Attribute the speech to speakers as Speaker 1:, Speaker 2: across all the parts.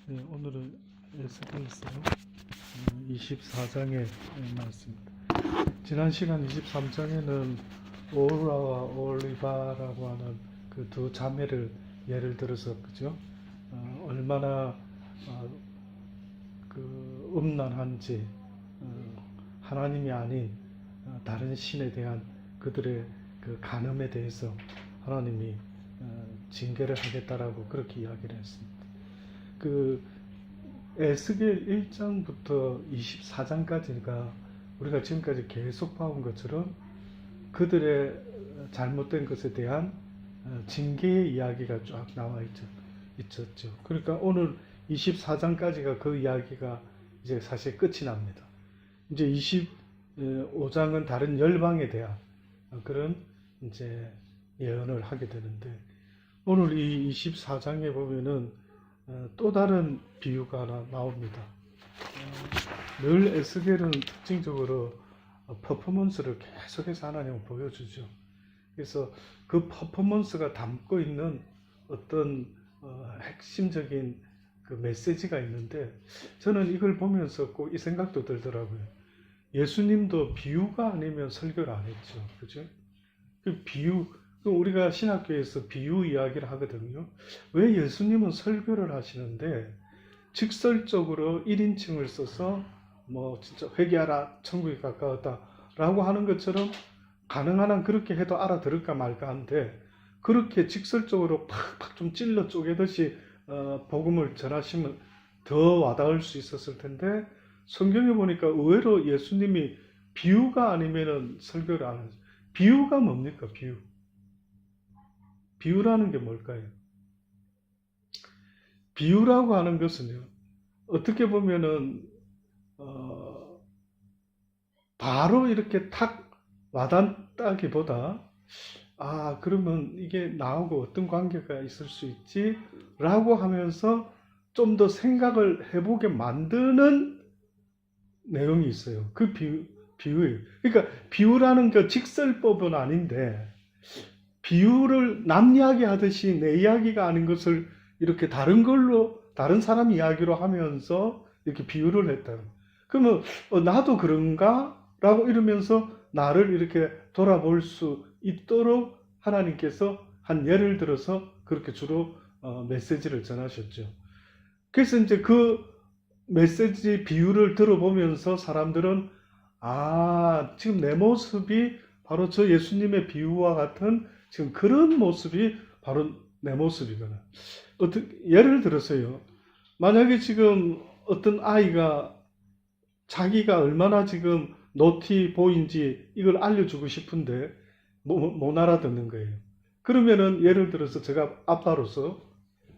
Speaker 1: 네, 오늘은 에스겔서 24장의 말씀입니다. 지난 시간 23장에는 오라와 올리바라고 하는 그 두 자매를 예를 들어서 그죠? 얼마나 그 음란한지 하나님이 아닌 다른 신에 대한 그들의 그 간음에 대해서 하나님이 징계를 하겠다라고 그렇게 이야기를 했습니다. 그 에스겔 1장부터 24장까지가 우리가 지금까지 계속 봐온 것처럼 그들의 잘못된 것에 대한 징계의 이야기가 쫙 나와 있었죠. 그러니까 오늘 24장까지가 그 이야기가 이제 사실 끝이 납니다. 이제 25장은 다른 열방에 대한 그런 이제 예언을 하게 되는데, 오늘 이 24장에 보면은 또 다른 비유가 하나 나옵니다. 늘 에스겔은 특징적으로 퍼포먼스를 계속해서 하나님은 보여주죠. 그래서 그 퍼포먼스가 담고 있는 어떤 핵심적인 그 메시지가 있는데, 저는 이걸 보면서 꼭 이 생각도 들더라고요. 예수님도 비유가 아니면 설교를 안 했죠. 그죠? 그 비유, 우리가 신학교에서 비유 이야기를 하거든요. 왜 예수님은 설교를 하시는데 직설적으로 1인칭을 써서 뭐 진짜 회개하라 천국이 가까웠다 라고 하는 것처럼 가능한 한 그렇게 해도 알아들을까 말까 한데, 그렇게 직설적으로 팍팍 좀 찔러 쪼개듯이 복음을 전하시면 더 와닿을 수 있었을 텐데, 성경에 보니까 의외로 예수님이 비유가 아니면은 설교를 안 하죠. 비유가 뭡니까? 비유라는 게 뭘까요? 비유라고 하는 것은요, 어떻게 보면은 바로 이렇게 탁 와닿다기보다 그러면 이게 나하고 어떤 관계가 있을 수 있지? 라고 하면서 좀 더 생각을 해보게 만드는 내용이 있어요. 그 비유예요. 그러니까 비유라는 그 직설법은 아닌데, 비유를 남 이야기 하듯이 내 이야기가 아닌 것을 이렇게 다른 걸로, 다른 사람 이야기로 하면서 이렇게 비유를 했다. 그러면 나도 그런가? 라고 이러면서 나를 이렇게 돌아볼 수 있도록 하나님께서 한 예를 들어서 그렇게 주로 메시지를 전하셨죠. 그래서 이제 그 메시지 비유를 들어보면서 사람들은 지금 내 모습이 바로 저 예수님의 비유와 같은 지금 그런 모습이 바로 내 모습이구나. 예를 들어서요, 만약에 지금 어떤 아이가 자기가 얼마나 지금 노티 보인지 이걸 알려주고 싶은데 못 알아듣는 거예요. 그러면은 예를 들어서 제가 아빠로서,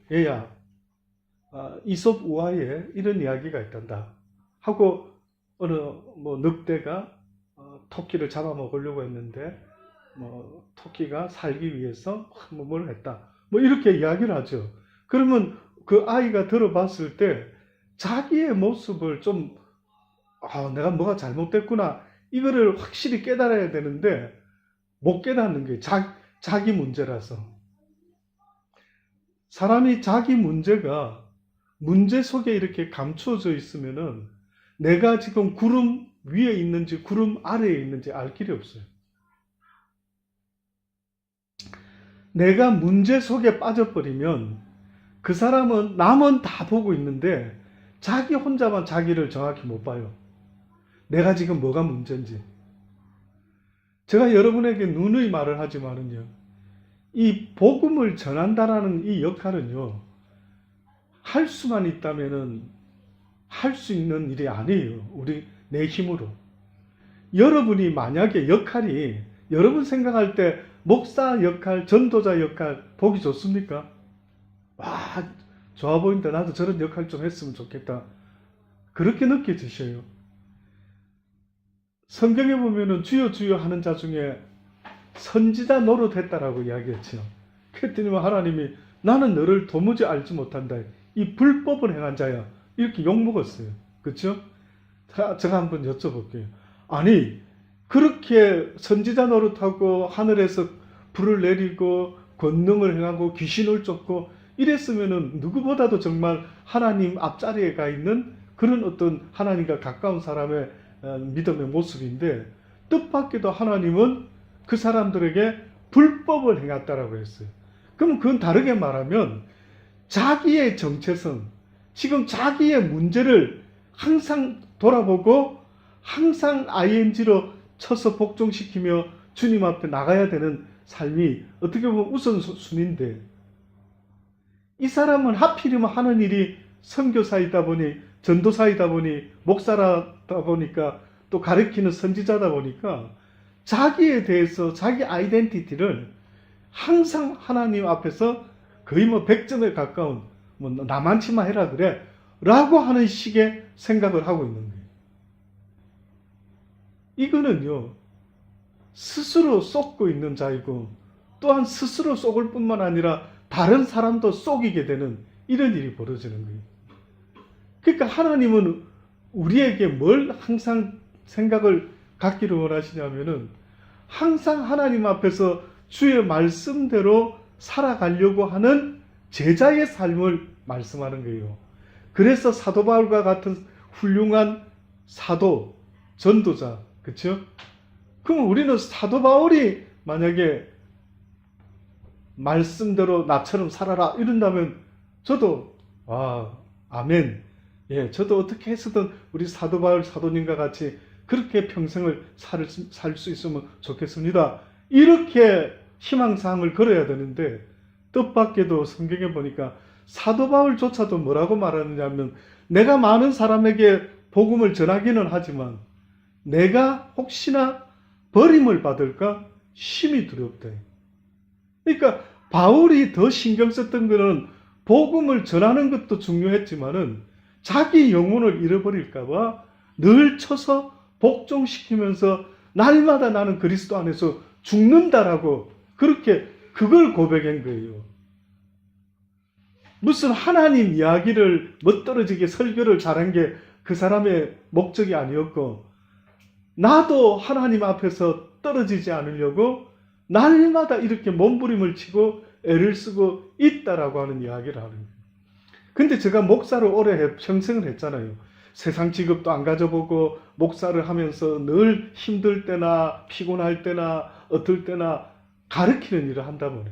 Speaker 1: 얘야, 이솝 우화에 이런 이야기가 있단다 하고, 어느 늑대가 토끼를 잡아먹으려고 했는데 토끼가 살기 위해서 뭘 했다, 이렇게 이야기를 하죠. 그러면 그 아이가 들어봤을 때 자기의 모습을 좀 내가 뭐가 잘못됐구나 이거를 확실히 깨달아야 되는데 못 깨닫는 게 자기 문제라서. 사람이 자기 문제가 문제 속에 이렇게 감추어져 있으면은 내가 지금 구름 위에 있는지 구름 아래에 있는지 알 길이 없어요. 내가 문제 속에 빠져버리면 그 사람은 남은 다 보고 있는데 자기 혼자만 자기를 정확히 못 봐요. 내가 지금 뭐가 문제인지. 제가 여러분에게 누누이 말을 하지만은요, 이 복음을 전한다라는 이 역할은요, 할 수만 있다면은 할 수 있는 일이 아니에요. 내 힘으로. 여러분이 만약에 역할이, 여러분 생각할 때 목사 역할, 전도자 역할 보기 좋습니까? 좋아 보인다. 나도 저런 역할 좀 했으면 좋겠다. 그렇게 느껴지셔요. 성경에 보면은 주여 주여 하는 자 중에 선지자 노릇했다라고 이야기했죠. 그랬더니 하나님이 나는 너를 도무지 알지 못한다. 이 불법을 행한 자야. 이렇게 욕먹었어요. 그렇죠? 제가 한번 여쭤볼게요. 아니, 그렇게 선지자 노릇하고 하늘에서 불을 내리고 권능을 행하고 귀신을 쫓고 이랬으면은 누구보다도 정말 하나님 앞자리에 가 있는 그런 어떤 하나님과 가까운 사람의 믿음의 모습인데, 뜻밖에도 하나님은 그 사람들에게 불법을 행했다라고 했어요. 그럼 그건 다르게 말하면 자기의 정체성, 지금 자기의 문제를 항상 돌아보고 항상 ing로 쳐서 복종시키며 주님 앞에 나가야 되는 삶이 어떻게 보면 우선순위인데, 이 사람은 하필이면 하는 일이 선교사이다 보니, 전도사이다 보니, 목사라다 보니까, 또 가르치는 선지자다 보니까 자기에 대해서 자기 아이덴티티를 항상 하나님 앞에서 거의 뭐 100점에 가까운, 뭐 나만치만 해라 그래 라고 하는 식의 생각을 하고 있는 거예요. 이거는요, 스스로 속고 있는 자이고, 또한 스스로 속을 뿐만 아니라 다른 사람도 속이게 되는 이런 일이 벌어지는 거예요. 그러니까 하나님은 우리에게 뭘 항상 생각을 갖기를 원하시냐면은, 항상 하나님 앞에서 주의 말씀대로 살아가려고 하는 제자의 삶을 말씀하는 거예요. 그래서 사도 바울과 같은 훌륭한 사도, 전도자, 그렇죠? 그럼 우리는 사도 바울이 만약에 말씀대로 나처럼 살아라 이런다면 저도 아멘, 예, 저도 어떻게 해서든 우리 사도 바울 사도님과 같이 그렇게 평생을 살 수 있으면 좋겠습니다, 이렇게 희망사항을 걸어야 되는데, 뜻밖에도 성경에 보니까 사도 바울조차도 뭐라고 말하느냐 하면, 내가 많은 사람에게 복음을 전하기는 하지만 내가 혹시나 버림을 받을까 심히 두렵다. 그러니까 바울이 더 신경 썼던 것은 복음을 전하는 것도 중요했지만은 자기 영혼을 잃어버릴까봐 늘 쳐서 복종시키면서 날마다 나는 그리스도 안에서 죽는다라고 그렇게 그걸 고백한 거예요. 무슨 하나님 이야기를 멋들어지게 설교를 잘한 게 그 사람의 목적이 아니었고, 나도 하나님 앞에서 떨어지지 않으려고 날마다 이렇게 몸부림을 치고 애를 쓰고 있다라고 하는 이야기를 하는 거예요. 근데 제가 목사를 오래 평생을 했잖아요. 세상 직업도 안 가져보고 목사를 하면서 늘 힘들 때나 피곤할 때나 어떨 때나 가르치는 일을 한다 보니,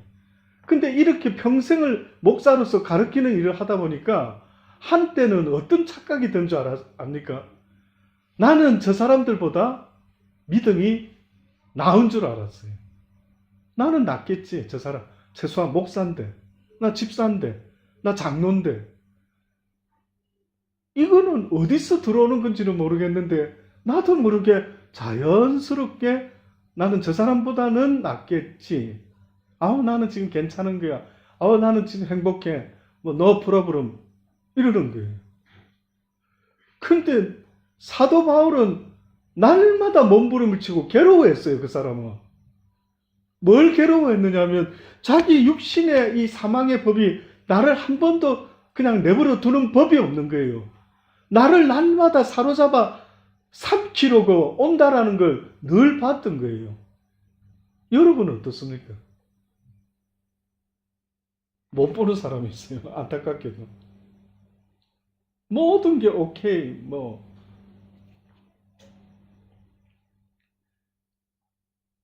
Speaker 1: 근데 이렇게 평생을 목사로서 가르치는 일을 하다 보니까 한때는 어떤 착각이 든 줄 압니까? 나는 저 사람들보다 믿음이 나은 줄 알았어요. 나는 낫겠지, 저 사람. 최소한 목사인데, 나 집사인데, 나 장로인데. 이거는 어디서 들어오는 건지는 모르겠는데 나도 모르게 자연스럽게 나는 저 사람보다는 낫겠지. 나는 지금 괜찮은 거야. 나는 지금 행복해. 뭐 no problem. 이러는 거예요. 근데 사도 바울은 날마다 몸부림을 치고 괴로워했어요, 그 사람은. 뭘 괴로워했느냐 하면 자기 육신의 이 사망의 법이 나를 한 번도 그냥 내버려 두는 법이 없는 거예요. 나를 날마다 사로잡아 삼키려고 온다라는 걸 늘 봤던 거예요. 여러분은 어떻습니까? 못 보는 사람이 있어요. 안타깝게도. 모든 게 오케이,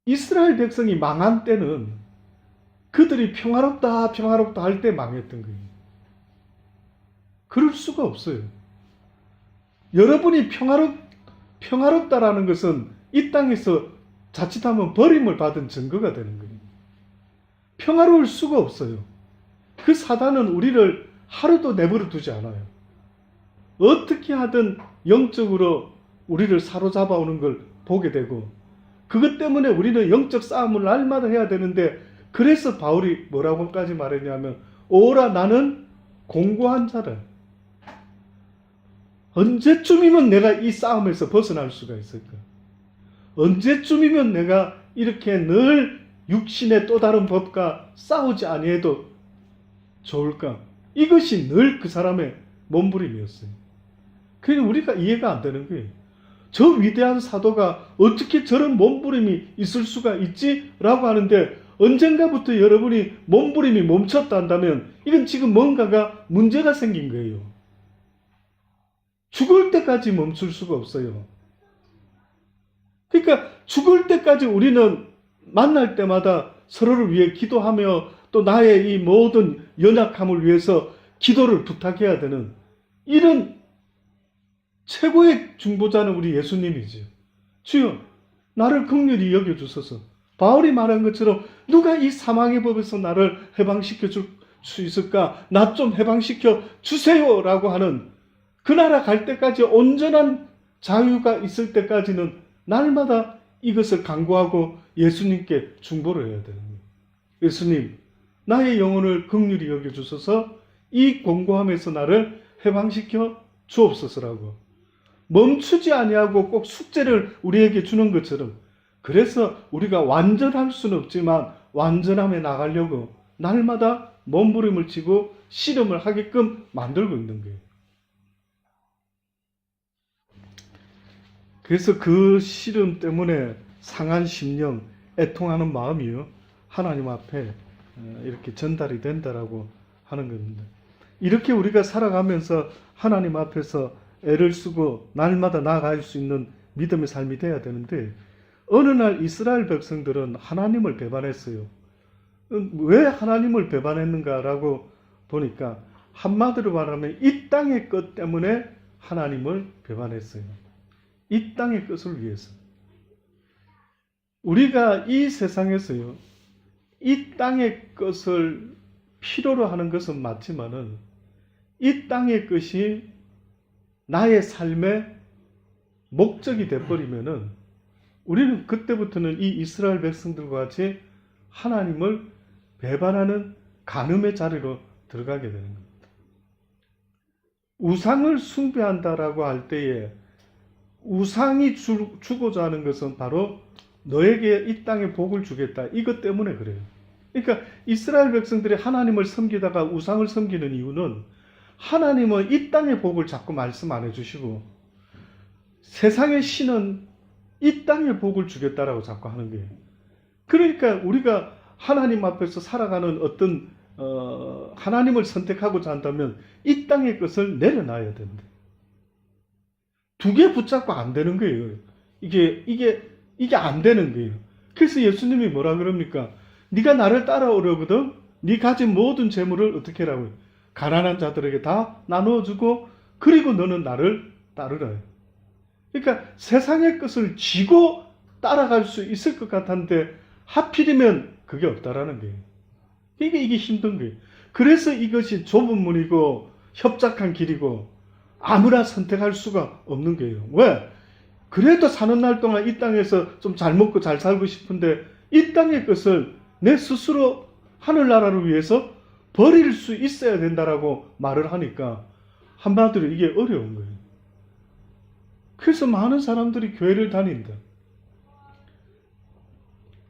Speaker 1: 이스라엘 백성이 망한 때는 그들이 평화롭다 할 때 망했던 거예요. 그럴 수가 없어요. 여러분이 평화롭다라는 것은 이 땅에서 자칫하면 버림을 받은 증거가 되는 거예요. 평화로울 수가 없어요. 그 사단은 우리를 하루도 내버려 두지 않아요. 어떻게 하든 영적으로 우리를 사로잡아 오는 걸 보게 되고, 그것 때문에 우리는 영적 싸움을 날마다 해야 되는데, 그래서 바울이 뭐라고까지 말했냐면, 오라 나는 공고한 자라. 언제쯤이면 내가 이 싸움에서 벗어날 수가 있을까? 언제쯤이면 내가 이렇게 늘 육신의 또 다른 법과 싸우지 아니해도 좋을까? 이것이 늘 그 사람의 몸부림이었어요. 그러니까 우리가 이해가 안 되는 거예요. 저 위대한 사도가 어떻게 저런 몸부림이 있을 수가 있지? 라고 하는데 언젠가부터 여러분이 몸부림이 멈췄다 한다면 이건 지금 뭔가가 문제가 생긴 거예요. 죽을 때까지 멈출 수가 없어요. 그러니까 죽을 때까지 우리는 만날 때마다 서로를 위해 기도하며 또 나의 이 모든 연약함을 위해서 기도를 부탁해야 되는 이런 최고의 중보자는 우리 예수님이지요. 주여 나를 긍휼히 여겨주소서. 바울이 말한 것처럼 누가 이 사망의 법에서 나를 해방시켜 줄 수 있을까? 나 좀 해방시켜 주세요 라고 하는 그 나라 갈 때까지 온전한 자유가 있을 때까지는 날마다 이것을 간구하고 예수님께 중보를 해야 되는 거예요. 예수님, 나의 영혼을 긍휼히 여겨주소서. 이 공고함에서 나를 해방시켜 주옵소서라고. 멈추지 아니하고 꼭 숙제를 우리에게 주는 것처럼, 그래서 우리가 완전할 수는 없지만 완전함에 나가려고 날마다 몸부림을 치고 씨름을 하게끔 만들고 있는 거예요. 그래서 그 씨름 때문에 상한 심령, 애통하는 마음이요, 하나님 앞에 이렇게 전달이 된다라고 하는 겁니다. 이렇게 우리가 살아가면서 하나님 앞에서 애를 쓰고 날마다 나아갈 수 있는 믿음의 삶이 돼야 되는데, 어느 날 이스라엘 백성들은 하나님을 배반했어요. 왜 하나님을 배반했는가라고 보니까 한마디로 말하면 이 땅의 것 때문에 하나님을 배반했어요. 이 땅의 것을 위해서. 우리가 이 세상에서요, 이 땅의 것을 필요로 하는 것은 맞지만은 이 땅의 것이 나의 삶의 목적이 돼버리면은 우리는 그때부터는 이 이스라엘 백성들과 같이 하나님을 배반하는 간음의 자리로 들어가게 되는 겁니다. 우상을 숭배한다라고 할 때에 우상이 주고자 하는 것은 바로 너에게 이 땅에 복을 주겠다, 이것 때문에 그래요. 그러니까 이스라엘 백성들이 하나님을 섬기다가 우상을 섬기는 이유는 하나님은 이 땅의 복을 자꾸 말씀 안 해주시고 세상의 신은 이 땅의 복을 주겠다라고 자꾸 하는 거예요. 그러니까 우리가 하나님 앞에서 살아가는 어떤 하나님을 선택하고자 한다면 이 땅의 것을 내려놔야 된다. 두 개 붙잡고 안 되는 거예요. 이게 안 되는 거예요. 그래서 예수님이 뭐라 그럽니까? 네가 나를 따라오려거든 네 가진 모든 재물을 어떻게 하라고요? 가난한 자들에게 다 나누어주고 그리고 너는 나를 따르라. 그러니까 세상의 것을 쥐고 따라갈 수 있을 것 같았는데 하필이면 그게 없다라는 거예요. 이게 힘든 거예요. 그래서 이것이 좁은 문이고 협착한 길이고 아무나 선택할 수가 없는 거예요. 왜? 그래도 사는 날 동안 이 땅에서 좀 잘 먹고 잘 살고 싶은데 이 땅의 것을 내 스스로 하늘나라를 위해서 버릴 수 있어야 된다라고 말을 하니까 한마디로 이게 어려운 거예요. 그래서 많은 사람들이 교회를 다닌다.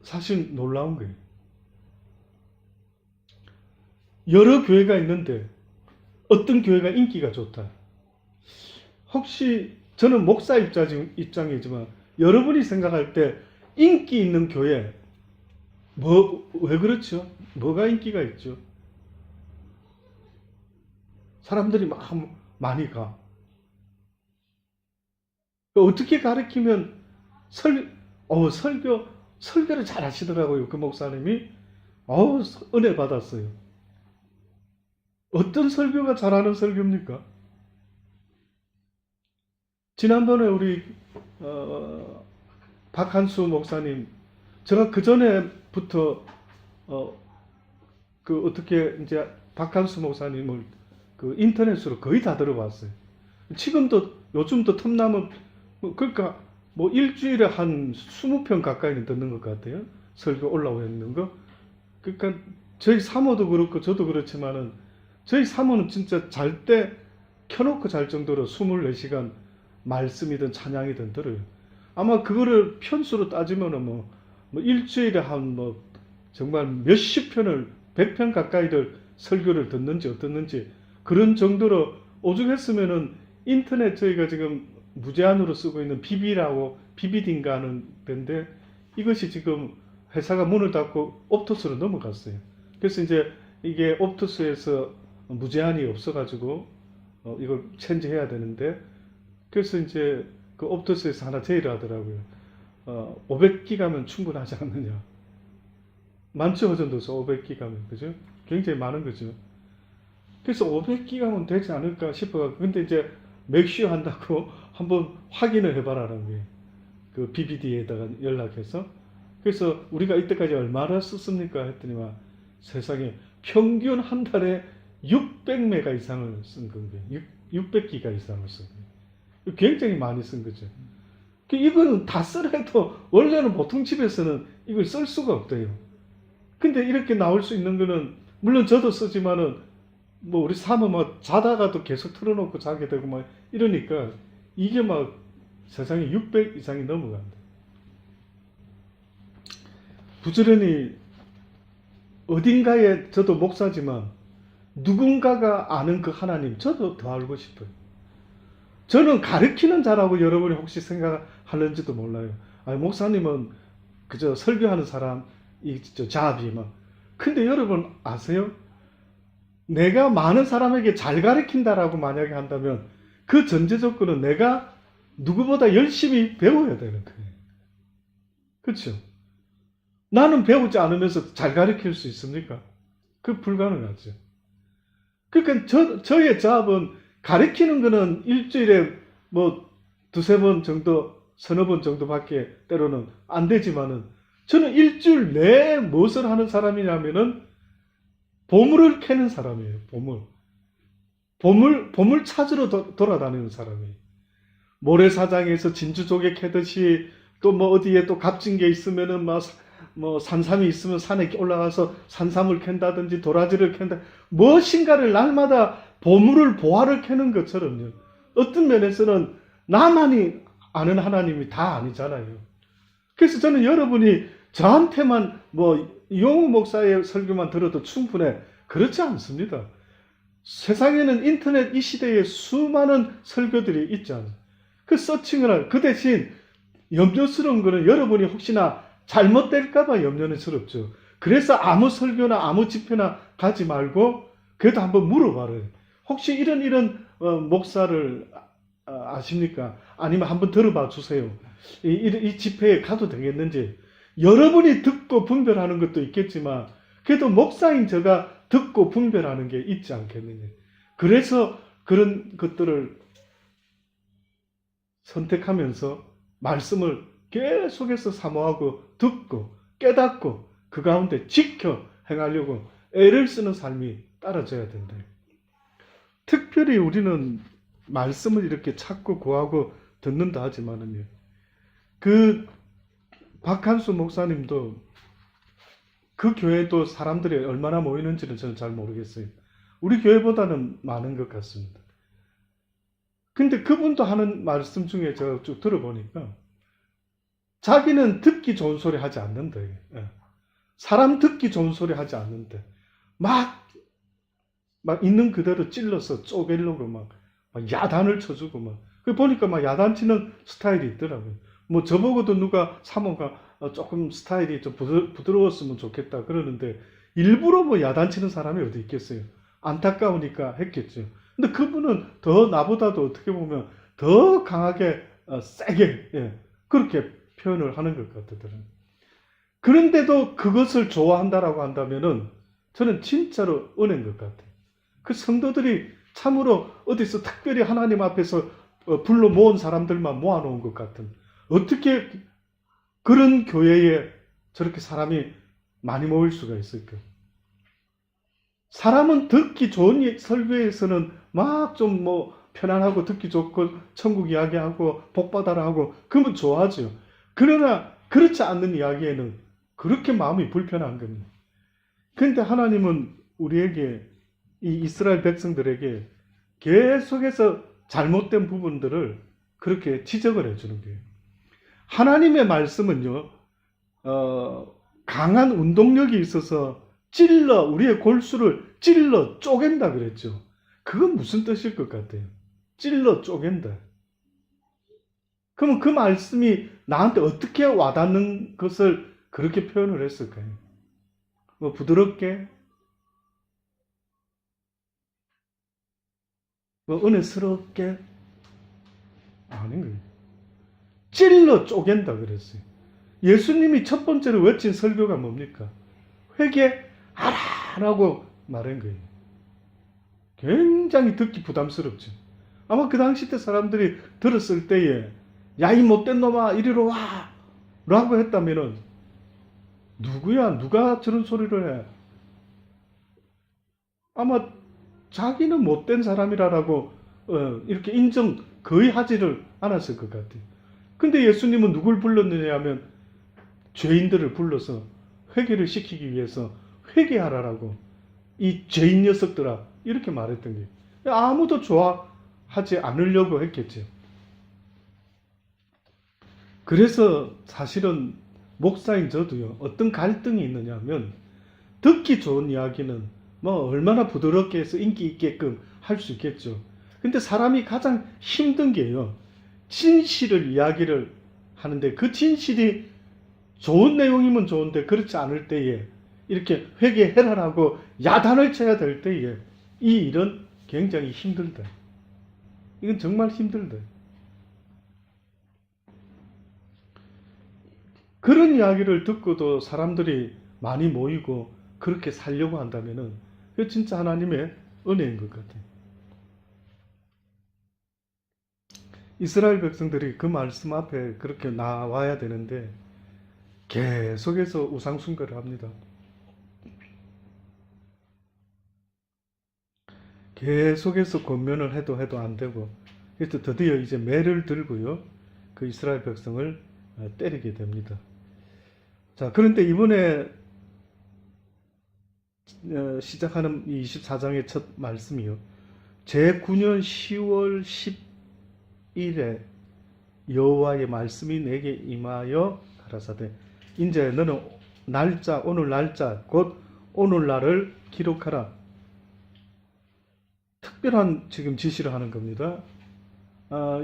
Speaker 1: 사실 놀라운 거예요. 여러 교회가 있는데 어떤 교회가 인기가 좋다. 혹시 저는 목사 입장이지만 여러분이 생각할 때 인기 있는 교회 왜 그렇죠? 뭐가 인기가 있죠? 사람들이 많이 가. 어떻게 가르치면 설교를 잘 하시더라고요. 그 목사님이. 은혜 받았어요. 어떤 설교가 잘하는 설교입니까? 지난번에 우리 박한수 목사님, 제가 그 전에부터 어떻게 이제 박한수 목사님을 그 인터넷으로 거의 다 들어봤어요. 지금도 요즘도 틈나면 그러니까 뭐 일주일에 한 20편 가까이는 듣는 것 같아요. 설교 올라와 있는 거. 그러니까 저희 사모도 그렇고 저도 그렇지만은 저희 사모는 진짜 잘 때 켜놓고 잘 정도로 24시간 말씀이든 찬양이든 들어요. 아마 그거를 편수로 따지면은 뭐 일주일에 한 정말 몇십 편을 100편 가까이들 설교를 듣는지 어떻는지 그런 정도로 오죽했으면은 인터넷 저희가 지금 무제한으로 쓰고 있는 비비라고 비비딘가 하는 데인데 이것이 지금 회사가 문을 닫고 옵토스로 넘어갔어요. 그래서 이제 이게 옵토스에서 무제한이 없어가지고 이걸 체인지해야 되는데, 그래서 이제 그 옵토스에서 하나 제의를 하더라고요. 500기가면 충분하지 않느냐. 많죠, 호전도서 500기가면. 그죠? 굉장히 많은 거죠. 그래서 500기가면 되지 않을까 싶어요. 근데 이제 맥슈 한다고 한번 확인을 해봐라는 거예요. 그 BBD에다가 연락해서. 그래서 우리가 이때까지 얼마나 썼습니까? 했더니만 세상에 평균 한 달에 600메가 이상을 쓴 거예요. 600기가 이상을 쓴 거예요. 굉장히 많이 쓴 거죠. 이거는 다 쓰래도 원래는 보통 집에서는 이걸 쓸 수가 없대요. 근데 이렇게 나올 수 있는 거는, 물론 저도 쓰지만은 뭐 우리 사모 막 자다가도 계속 틀어놓고 자게 되고 막 이러니까 이게 막 세상에 600 이상이 넘어간다. 부지런히 어딘가에, 저도 목사지만 누군가가 아는 그 하나님, 저도 더 알고 싶어요. 저는 가르치는 자라고 여러분이 혹시 생각하는지도 몰라요. 아니, 목사님은 그저 설교하는 사람, 자비 막. 근데 여러분 아세요? 내가 많은 사람에게 잘 가르친다라고 만약에 한다면 그 전제 조건은 내가 누구보다 열심히 배워야 되는 거예요. 그렇죠? 나는 배우지 않으면서 잘 가르칠 수 있습니까? 그 불가능하죠. 그러니까 저의 잡은 가르치는 거는 일주일에 뭐 두세 번 정도, 서너 번 정도밖에 때로는 안 되지만은, 저는 일주일 내에 무엇을 하는 사람이냐면은 보물을 캐는 사람이에요. 보물 찾으러 돌아다니는 사람이에요. 모래사장에서 진주조개 캐듯이, 또 뭐 어디에 또 값진 게 있으면은 뭐 산삼이 있으면 산에 올라가서 산삼을 캔다든지 도라지를 캔다, 무엇인가를 날마다 보화를 캐는 것처럼요. 어떤 면에서는 나만이 아는 하나님이 다 아니잖아요. 그래서 저는 여러분이 저한테만 뭐 이용우 목사의 설교만 들어도 충분해, 그렇지 않습니다. 세상에는 인터넷 이 시대에 수많은 설교들이 있잖아요. 그 서칭을 할, 그 대신 염려스러운 거는 여러분이 혹시나 잘못될까봐 염려는 스럽죠. 그래서 아무 설교나 아무 집회나 가지 말고 그래도 한번 물어봐요. 혹시 이런 목사를 아십니까? 아니면 한번 들어봐 주세요. 이 집회에 가도 되겠는지. 여러분이 듣고 분별하는 것도 있겠지만 그래도 목사인 제가 듣고 분별하는 게 있지 않겠느냐. 그래서 그런 것들을 선택하면서 말씀을 계속해서 사모하고 듣고 깨닫고 그 가운데 지켜 행하려고 애를 쓰는 삶이 따라져야 된다. 특별히 우리는 말씀을 이렇게 찾고 구하고 듣는다 하지만은요, 그 박한수 목사님도 그 교회도 사람들이 얼마나 모이는지는 저는 잘 모르겠어요. 우리 교회보다는 많은 것 같습니다. 근데 그분도 하는 말씀 중에 제가 쭉 들어보니까 자기는 듣기 좋은 소리 하지 않는다. 사람 듣기 좋은 소리 하지 않는데 막 있는 그대로 찔러서 쪼개려고 막 야단을 쳐주고 막. 그 보니까 막 야단치는 스타일이 있더라고요. 뭐 저보고도 누가 사모가 조금 스타일이 좀 부드러웠으면 좋겠다 그러는데 일부러 뭐 야단치는 사람이 어디 있겠어요. 안타까우니까 했겠죠. 근데 그분은 더 나보다도 어떻게 보면 더 강하게 세게 그렇게 표현을 하는 것 같더라고요. 그런데도 그것을 좋아한다라고 한다면은 저는 진짜로 은혜인 것 같아요. 그 성도들이 참으로 어디서 특별히 하나님 앞에서 불러 모은 사람들만 모아놓은 것 같은, 어떻게 그런 교회에 저렇게 사람이 많이 모일 수가 있을까? 사람은 듣기 좋은 설교에서는 막 좀 뭐 편안하고 듣기 좋고 천국 이야기하고 복받아라 하고 그러면 좋아하죠. 그러나 그렇지 않는 이야기에는 그렇게 마음이 불편한 겁니다. 그런데 하나님은 우리에게, 이 이스라엘 백성들에게 계속해서 잘못된 부분들을 그렇게 지적을 해주는 거예요. 하나님의 말씀은요, 강한 운동력이 있어서 우리의 골수를 찔러 쪼갠다 그랬죠. 그건 무슨 뜻일 것 같아요? 찔러 쪼갠다. 그러면 그 말씀이 나한테 어떻게 와닿는 것을 그렇게 표현을 했을까요? 뭐 부드럽게, 뭐 은혜스럽게, 아닌 거예요. 찔러 쪼갠다 그랬어요. 예수님이 첫 번째로 외친 설교가 뭡니까? 회개하라라고 말한 거예요. 굉장히 듣기 부담스럽죠. 아마 그 당시 때 사람들이 들었을 때에 야, 이 못된 놈아 이리로 와 라고 했다면은 누구야? 누가 저런 소리를 해? 아마 자기는 못된 사람이라고 이렇게 인정 거의 하지를 않았을 것 같아요. 근데 예수님은 누굴 불렀느냐 하면 죄인들을 불러서 회개를 시키기 위해서 회개하라라고 이 죄인 녀석들아 이렇게 말했던 거예요. 아무도 좋아하지 않으려고 했겠죠. 그래서 사실은 목사인 저도요, 어떤 갈등이 있느냐 하면 듣기 좋은 이야기는 뭐 얼마나 부드럽게 해서 인기 있게끔 할 수 있겠죠. 근데 사람이 가장 힘든 게요, 진실을 이야기를 하는데 그 진실이 좋은 내용이면 좋은데 그렇지 않을 때에 이렇게 회개해라라고 야단을 쳐야 될 때에 이 일은 굉장히 힘들다. 이건 정말 힘들다. 그런 이야기를 듣고도 사람들이 많이 모이고 그렇게 살려고 한다면은 그게 진짜 하나님의 은혜인 것 같아요. 이스라엘 백성들이 그 말씀 앞에 그렇게 나와야 되는데 계속해서 우상숭배를 합니다. 계속해서 권면을 해도 안 되고, 그래서 드디어 이제 매를 들고요, 그 이스라엘 백성을 때리게 됩니다. 자, 그런데 이번에 시작하는 24장의 첫 말씀이요, 제9년 10월 10일에 여호와의 말씀이 내게 임하여 가라사대 이제 너는 날짜, 오늘 날짜 곧 오늘날을 기록하라. 특별한 지금 지시를 하는 겁니다.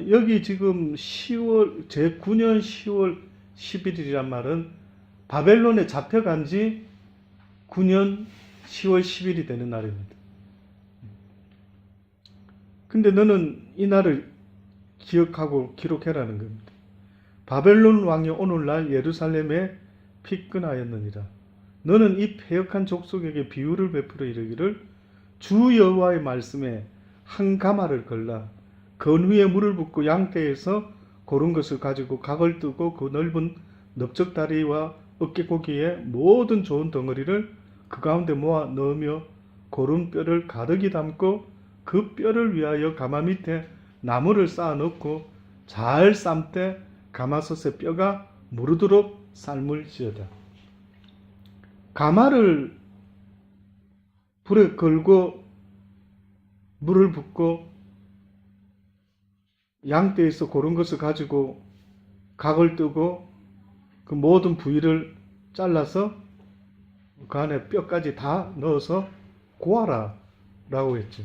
Speaker 1: 여기 지금 10월 제9년 10월 11일이란 말은 바벨론에 잡혀간 지 9년 10월 10일이 되는 날입니다. 근데 너는 이 날을 기억하고 기록해라는 겁니다. 바벨론 왕이 오늘날 예루살렘에 피끈하였느니라. 너는 이 패역한 족속에게 비유를 베풀어 이르기를 주 여호와의 말씀에 한 가마를 걸라 건위에 물을 붓고 양떼에서 고른 것을 가지고 각을 뜨고 그 넓은 넓적다리와 어깨고기에 모든 좋은 덩어리를 그 가운데 모아 넣으며 고른 뼈를 가득히 담고 그 뼈를 위하여 가마 밑에 나무를 쌓아 넣고 잘 삶되 가마솥에 뼈가 무르도록 삶을지어다. 가마를 불에 걸고 물을 붓고 양떼에서 고른 것을 가지고 각을 뜨고 그 모든 부위를 잘라서 그 안에 뼈까지 다 넣어서 고아라 라고 했죠.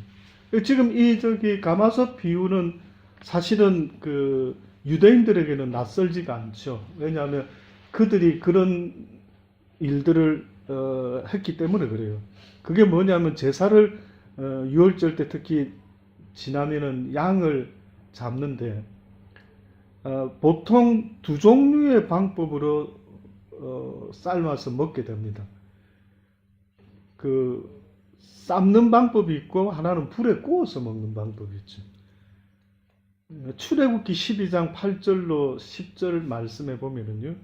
Speaker 1: 지금 이 가마솥 비유는 사실은 그 유대인들에게는 낯설지가 않죠. 왜냐하면 그들이 그런 일들을 했기 때문에 그래요. 그게 뭐냐면 제사를 유월절 때 특히 지나면은 양을 잡는데 보통 두 종류의 방법으로 삶아서 먹게 됩니다. 그 삶는 방법이 있고 하나는 불에 구워서 먹는 방법이 있죠. 출애굽기 12장 8절로 10절 말씀해 보면은요,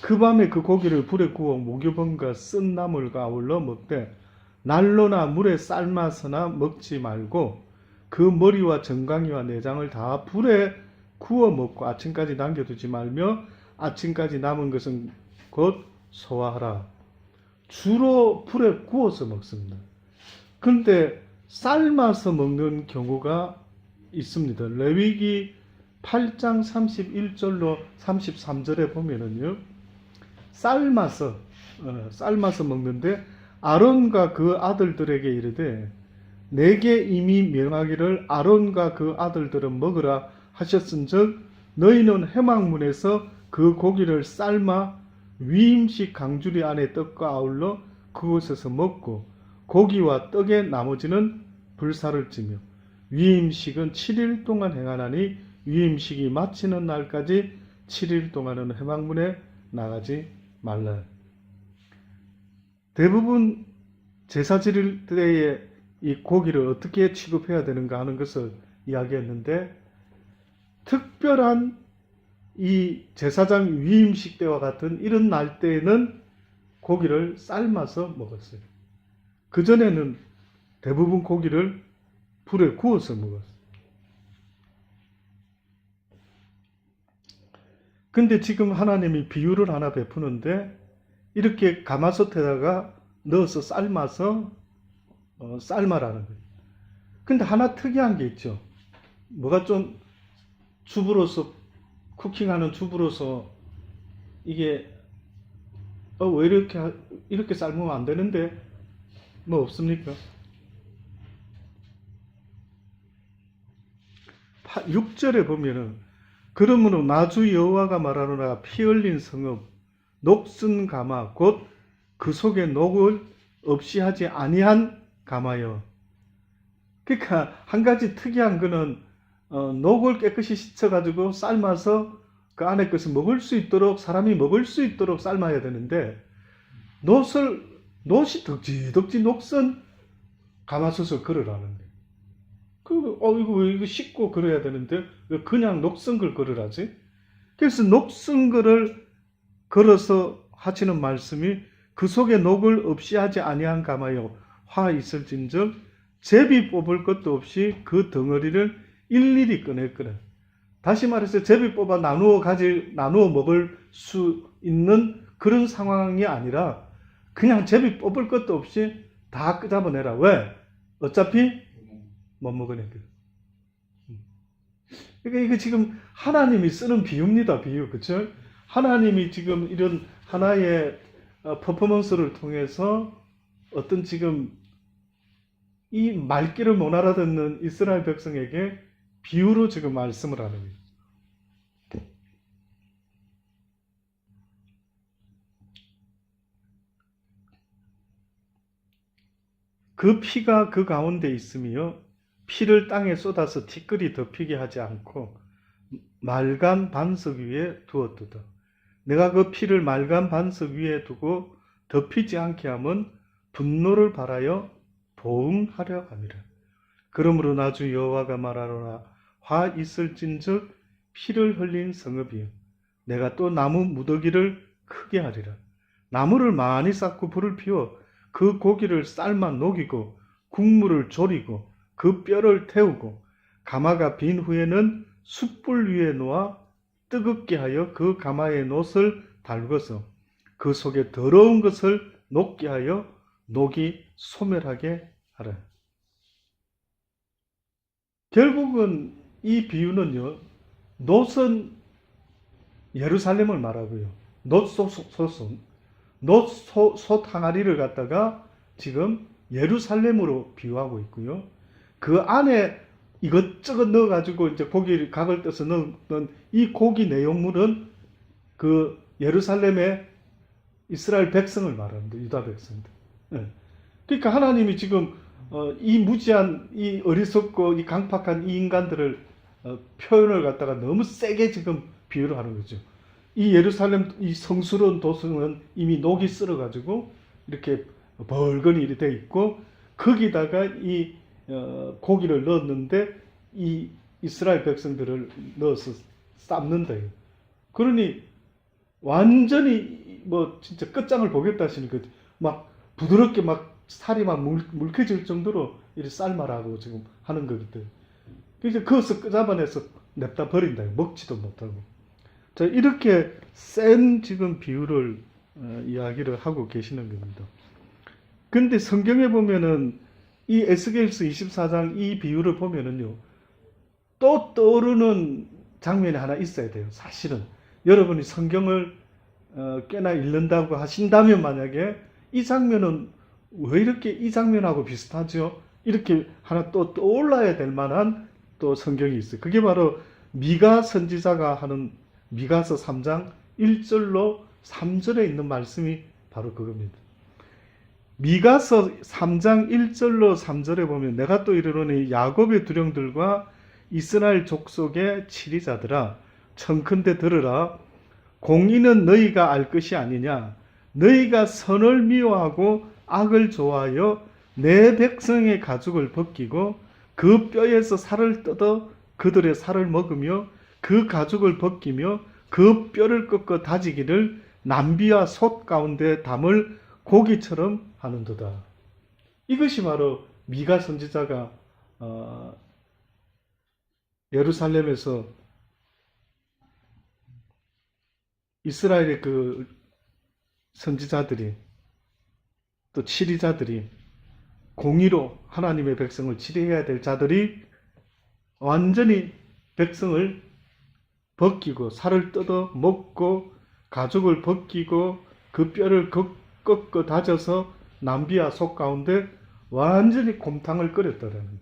Speaker 1: 그 밤에 그 고기를 불에 구워 모교범과 쓴 나물과 아울러 먹되 난로나 물에 삶아서나 먹지 말고 그 머리와 정강이와 내장을 다 불에 구워 먹고 아침까지 남겨두지 말며 아침까지 남은 것은 곧 소화하라. 주로 불에 구워서 먹습니다. 그런데 삶아서 먹는 경우가 있습니다. 레위기 8장 31절로 33절에 보면은요, 삶아서 먹는데 아론과 그 아들들에게 이르되 내게 이미 명하기를 아론과 그 아들들은 먹으라 하셨은즉 너희는 회막문에서 그 고기를 삶아 위임식 강주리 안에 떡과 아울러 그곳에서 먹고 고기와 떡의 나머지는 불사를 찌며 위임식은 7일 동안 행하나니 위임식이 마치는 날까지 7일 동안은 회막문에 나가지 말라. 대부분 제사 지릴 때에 이 고기를 어떻게 취급해야 되는가 하는 것을 이야기했는데, 특별한 이 제사장 위임식 때와 같은 이런 날 때에는 고기를 삶아서 먹었어요. 그전에는 대부분 고기를 불에 구워서 먹었어요. 근데 지금 하나님이 비유를 하나 베푸는데, 이렇게 가마솥에다가 넣어서 삶아서 삶아라는 거예요. 근데 하나 특이한 게 있죠. 뭐가 좀 주부로서, 쿠킹하는 주부로서 이게 왜 이렇게 삶으면 안 되는데 뭐 없습니까? 6절에 보면은 그러므로 나주 여호와가 말하노라 피 흘린 성읍 녹슨 가마 곧 그 속에 녹을 없이 하지 아니한 가마여. 그러니까 한 가지 특이한 거는 녹을 깨끗이 씻어가지고 삶아서 그 안에 것을 먹을 수 있도록, 사람이 먹을 수 있도록 삶아야 되는데, 녹이 덕지덕지 녹슨 가마솥을 걸으라는 거예요. 이거 씻고 걸어야 되는데 왜 그냥 녹슨 걸 걸으라지? 그래서 녹슨 거를 걸어서 하시는 말씀이 그 속에 녹을 없이 하지 아니한 가마여 화 있을진즉 제비 뽑을 것도 없이 그 덩어리를 일일이 꺼냈거든. 다시 말해서 제비 뽑아 나누어 먹을 수 있는 그런 상황이 아니라 그냥 제비 뽑을 것도 없이 다 끄잡아내라. 왜? 어차피 못 먹으니까. 그러니까 이거 지금 하나님이 쓰는 비유입니다. 비유. 그렇죠? 하나님이 지금 이런 하나의 퍼포먼스를 통해서 어떤 지금 이 말귀를 못 알아듣는 이스라엘 백성에게 비유로 지금 말씀을 하는 거예요. 그 피가 그 가운데 있으며 피를 땅에 쏟아서 티끌이 덮이게 하지 않고 말간 반석 위에 두었도다. 내가 그 피를 말간 반석 위에 두고 덮이지 않게 하면 분노를 발하여 보응하려 함이라. 그러므로 나주 여호와가 말하노라 화 있을진즉 피를 흘린 성읍이여 내가 또 나무 무더기를 크게 하리라. 나무를 많이 쌓고 불을 피워 그 고기를 삶아 녹이고 국물을 졸이고 그 뼈를 태우고 가마가 빈 후에는 숯불 위에 놓아 뜨겁게 하여 그 가마의 놋을 달궈서 그 속에 더러운 것을 녹게 하여 녹이 소멸하게 하라. 결국은 이 비유는요, 놋은 예루살렘을 말하고요. 놋 항아리를 갖다가 지금 예루살렘으로 비유하고 있고요. 그 안에 이것저것 넣어가지고 이제 고기 각을 떠서 넣은 이 고기 내용물은 그 예루살렘의 이스라엘 백성을 말합니다. 유다 백성들. 네. 그러니까 하나님이 지금 이 무지한, 이 어리석고 이 강팍한 이 인간들을 표현을 갖다가 너무 세게 지금 비유를 하는 거죠. 이 예루살렘 이 성스러운 도성은 이미 녹이 쓸어가지고 이렇게 벌건이 이렇게 돼 있고 거기다가 이 고기를 넣었는데 이 이스라엘 백성들을 넣어서 삶는다. 그러니 완전히 뭐 진짜 끝장을 보겠다 하시니까 막 부드럽게 막 살이 막 물켜질 정도로 이렇게 삶아라고 지금 하는 거거든. 그래서 그것을 끄잡아내서 냅다 버린다. 먹지도 못하고. 자, 이렇게 센 지금 비유를 이야기를 하고 계시는 겁니다. 근데 성경에 보면은 이 에스겔서 24장 이 비유를 보면은요, 또 떠오르는 장면이 하나 있어야 돼요. 사실은 여러분이 성경을 꽤나 읽는다고 하신다면 만약에 이 장면은 왜 이렇게 이 장면하고 비슷하죠? 이렇게 하나 또 떠올라야 될 만한 또 성경이 있어요. 그게 바로 미가 선지자가 하는 미가서 3장 1절로 3절에 있는 말씀이 바로 그겁니다. 미가서 3장 1절로 3절에 보면 내가 또 이르노니 야곱의 두령들과 이스라엘 족속의 치리자들아 청컨대 들으라. 공의는 너희가 알 것이 아니냐. 너희가 선을 미워하고 악을 좋아하여 내 백성의 가죽을 벗기고 그 뼈에서 살을 뜯어 그들의 살을 먹으며 그 가죽을 벗기며 그 뼈를 꺾어 다지기를 남비와 솥 가운데 담을 고기처럼 하는도다. 이것이 바로 미가 선지자가 예루살렘에서 이스라엘의 그 선지자들이 또 치리자들이 공의로 하나님의 백성을 치리해야 될 자들이 완전히 백성을 벗기고 살을 뜯어 먹고 가죽을 벗기고 그 뼈를 꺾어 다져서 남비와 속 가운데 완전히 곰탕을 끓였더라는.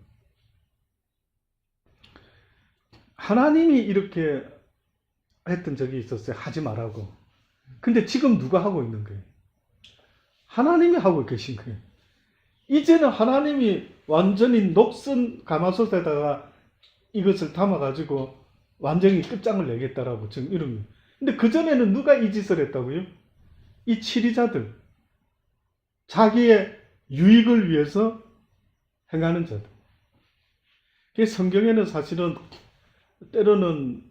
Speaker 1: 하나님이 이렇게 했던 적이 있었어요. 하지 말라고. 근데 지금 누가 하고 있는 거예요? 하나님이 하고 계신 거예요. 이제는 하나님이 완전히 녹슨 가마솥에다가 이것을 담아가지고 완전히 끝장을 내겠다라고 지금 이런 거예요. 근데 그전에는 누가 이 짓을 했다고요? 이 치리자들. 자기의 유익을 위해서 행하는 자들. 성경에는 사실은 때로는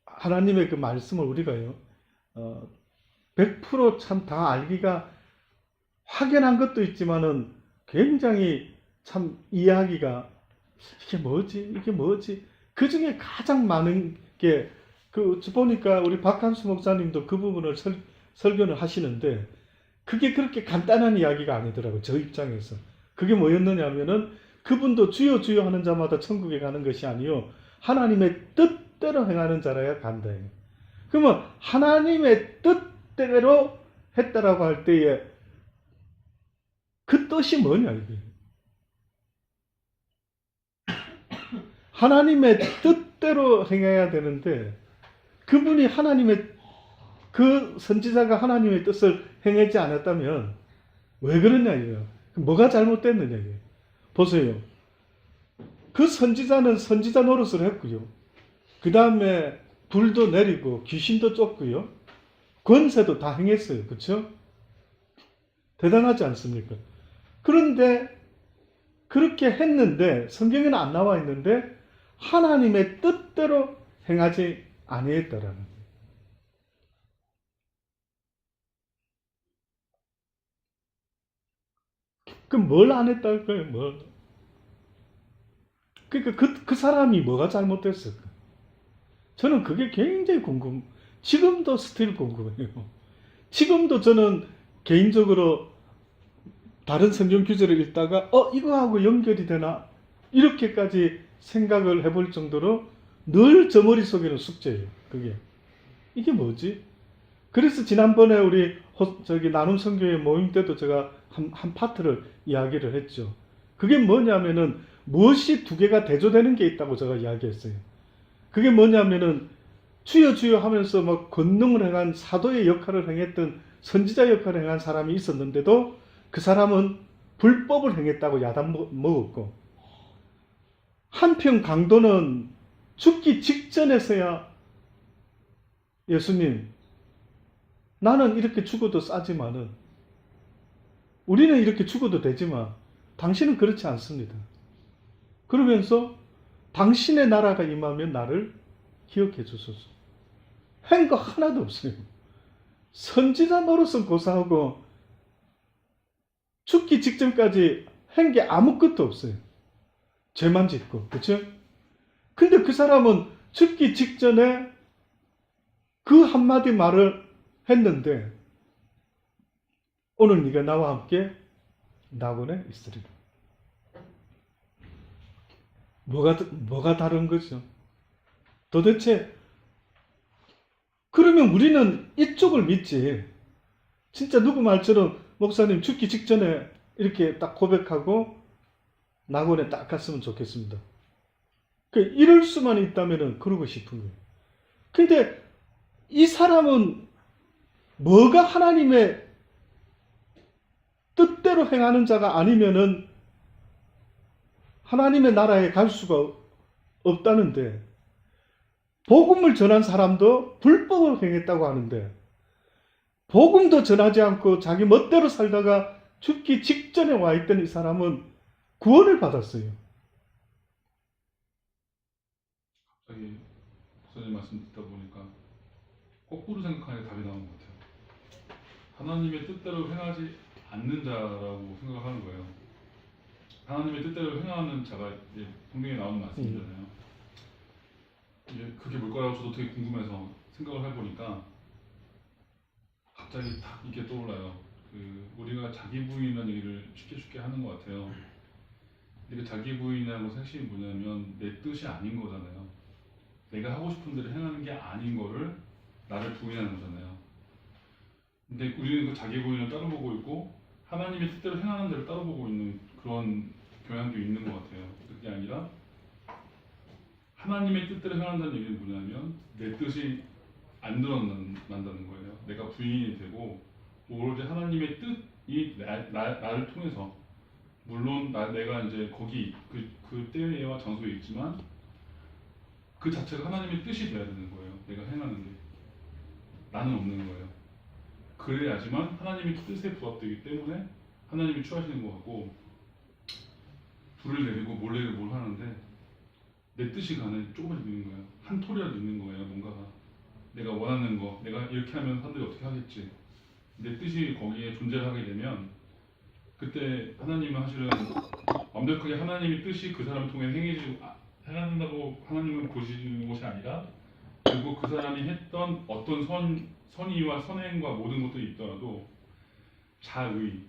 Speaker 1: 하나님의 그 말씀을 우리가요, 100% 참 다 알기가 확연한 것도 있지만은 굉장히 참 이해하기가 이게 뭐지? 그 중에 가장 많은 게 보니까 우리 박한수 목사님도 그 부분을 설교를 하시는데 그게 그렇게 간단한 이야기가 아니더라고요. 저 입장에서. 그게 뭐였느냐 하면은 그분도 주여 주여 하는 자마다 천국에 가는 것이 아니요 하나님의 뜻대로 행하는 자라야 간다. 그러면 하나님의 뜻대로 했다라고 할 때에 그 뜻이 뭐냐 이게. 하나님의 뜻대로 행해야 되는데 그분이 그 선지자가 하나님의 뜻을 행하지 않았다면 왜 그러냐 이거예요. 뭐가 잘못됐느냐 이게. 보세요. 그 선지자는 선지자 노릇을 했고요. 그 다음에 불도 내리고 귀신도 쫓고요. 권세도 다 행했어요. 그렇죠? 대단하지 않습니까? 그런데 그렇게 했는데 성경에는 안 나와 있는데 하나님의 뜻대로 행하지 아니했다라는 거예요. 그럼 뭘 안 했다고요? 뭘? 그러니까 그 사람이 뭐가 잘못됐을까? 저는 그게 굉장히 지금도 스틸 궁금해요. 지금도 저는 개인적으로 다른 성경 구절을 읽다가 이거하고 연결이 되나? 이렇게까지 생각을 해볼 정도로 늘 저 머릿속에는 숙제예요. 그게. 이게 뭐지? 그래서 지난번에 우리 나눔 선교회 모임 때도 제가 한 파트를 이야기를 했죠. 그게 뭐냐면은 무엇이 두 개가 대조되는 게 있다고 제가 이야기했어요. 그게 뭐냐면은 주여 주여 하면서 막 권능을 행한 사도의 역할을 행했던 선지자 역할을 행한 사람이 있었는데도 그 사람은 불법을 행했다고 야단 먹었고 한편 강도는 죽기 직전에서야 예수님 나는 이렇게 죽어도 싸지만은 우리는 이렇게 죽어도 되지만 당신은 그렇지 않습니다. 그러면서 당신의 나라가 임하면 나를 기억해 주소서. 한 거 하나도 없어요. 선지자 노릇은 고사하고 죽기 직전까지 한 게 아무것도 없어요. 죄만 짓고. 그렇죠? 근데 그 사람은 죽기 직전에 그 한마디 말을 했는데 오늘 네가 나와 함께 낙원에 있으리라. 뭐가 다른 거죠? 도대체 그러면 우리는 이쪽을 믿지. 진짜 누구 말처럼 목사님 죽기 직전에 이렇게 딱 고백하고 낙원에 딱 갔으면 좋겠습니다. 이럴 수만 있다면 그러고 싶은 거예요. 근데 이 사람은 뭐가 하나님의 뜻대로 행하는 자가 아니면은 하나님의 나라에 갈 수가 없다는데, 복음을 전한 사람도 불법을 행했다고 하는데, 복음도 전하지 않고 자기 멋대로 살다가 죽기 직전에 와 있던 이 사람은 구원을 받았어요.
Speaker 2: 갑자기 목사님 말씀 듣다 보니까 거꾸로 생각하는 게 답이 나온 것 같아요. 하나님의 뜻대로 행하지 않는 자라고 생각을 하는 거예요. 하나님의 뜻대로 행하는 자가 이제 성경에 나오는 말씀이잖아요. 이게 그게 뭘 거라고 저도 되게 궁금해서 생각을 해보니까 갑자기 딱 이게 떠올라요. 우리가 자기 부인이라는 얘기를 쉽게 하는 것 같아요. 근데 그 자기 부인이라는 것의 핵심이 뭐냐면 내 뜻이 아닌 거잖아요. 내가 하고 싶은 대로 행하는 게 아닌 거를 나를 부인하는 거잖아요. 근데 우리는 그 자기 부인을 따라보고 있고 하나님의 뜻대로 행하는 대로 따라보고 있는 그런 경향도 있는 것 같아요. 그게 아니라 하나님의 뜻대로 행한다는 얘기는 뭐냐면 내 뜻이 안 드러난다는 거예요. 내가 부인이 되고 오로지 하나님의 뜻이 나를 통해서, 물론 내가 이제 거기 그 때와 장소에 있지만 그 자체가 하나님의 뜻이 돼야 되는 거예요. 내가 행하는 게 나는 없는 거예요. 그래야지만 하나님의 뜻에 부합되기 때문에 하나님이 취하시는 것 같고, 불을 내리고 몰래 뭘 하는데 내 뜻이 가는 조금씩 있는 거예요. 한 톨이라도 있는 거예요. 뭔가가 내가 원하는 거, 내가 이렇게 하면 사람들이 어떻게 하겠지, 내 뜻이 거기에 존재하게 되면 그때 하나님은 사실은 완벽하게 하나님의 뜻이 그 사람을 통해 행한다고 하나님은 보시는 것이 아니라, 그리고 그 사람이 했던 어떤 선의와 선행과 모든 것들이 있더라도 자의,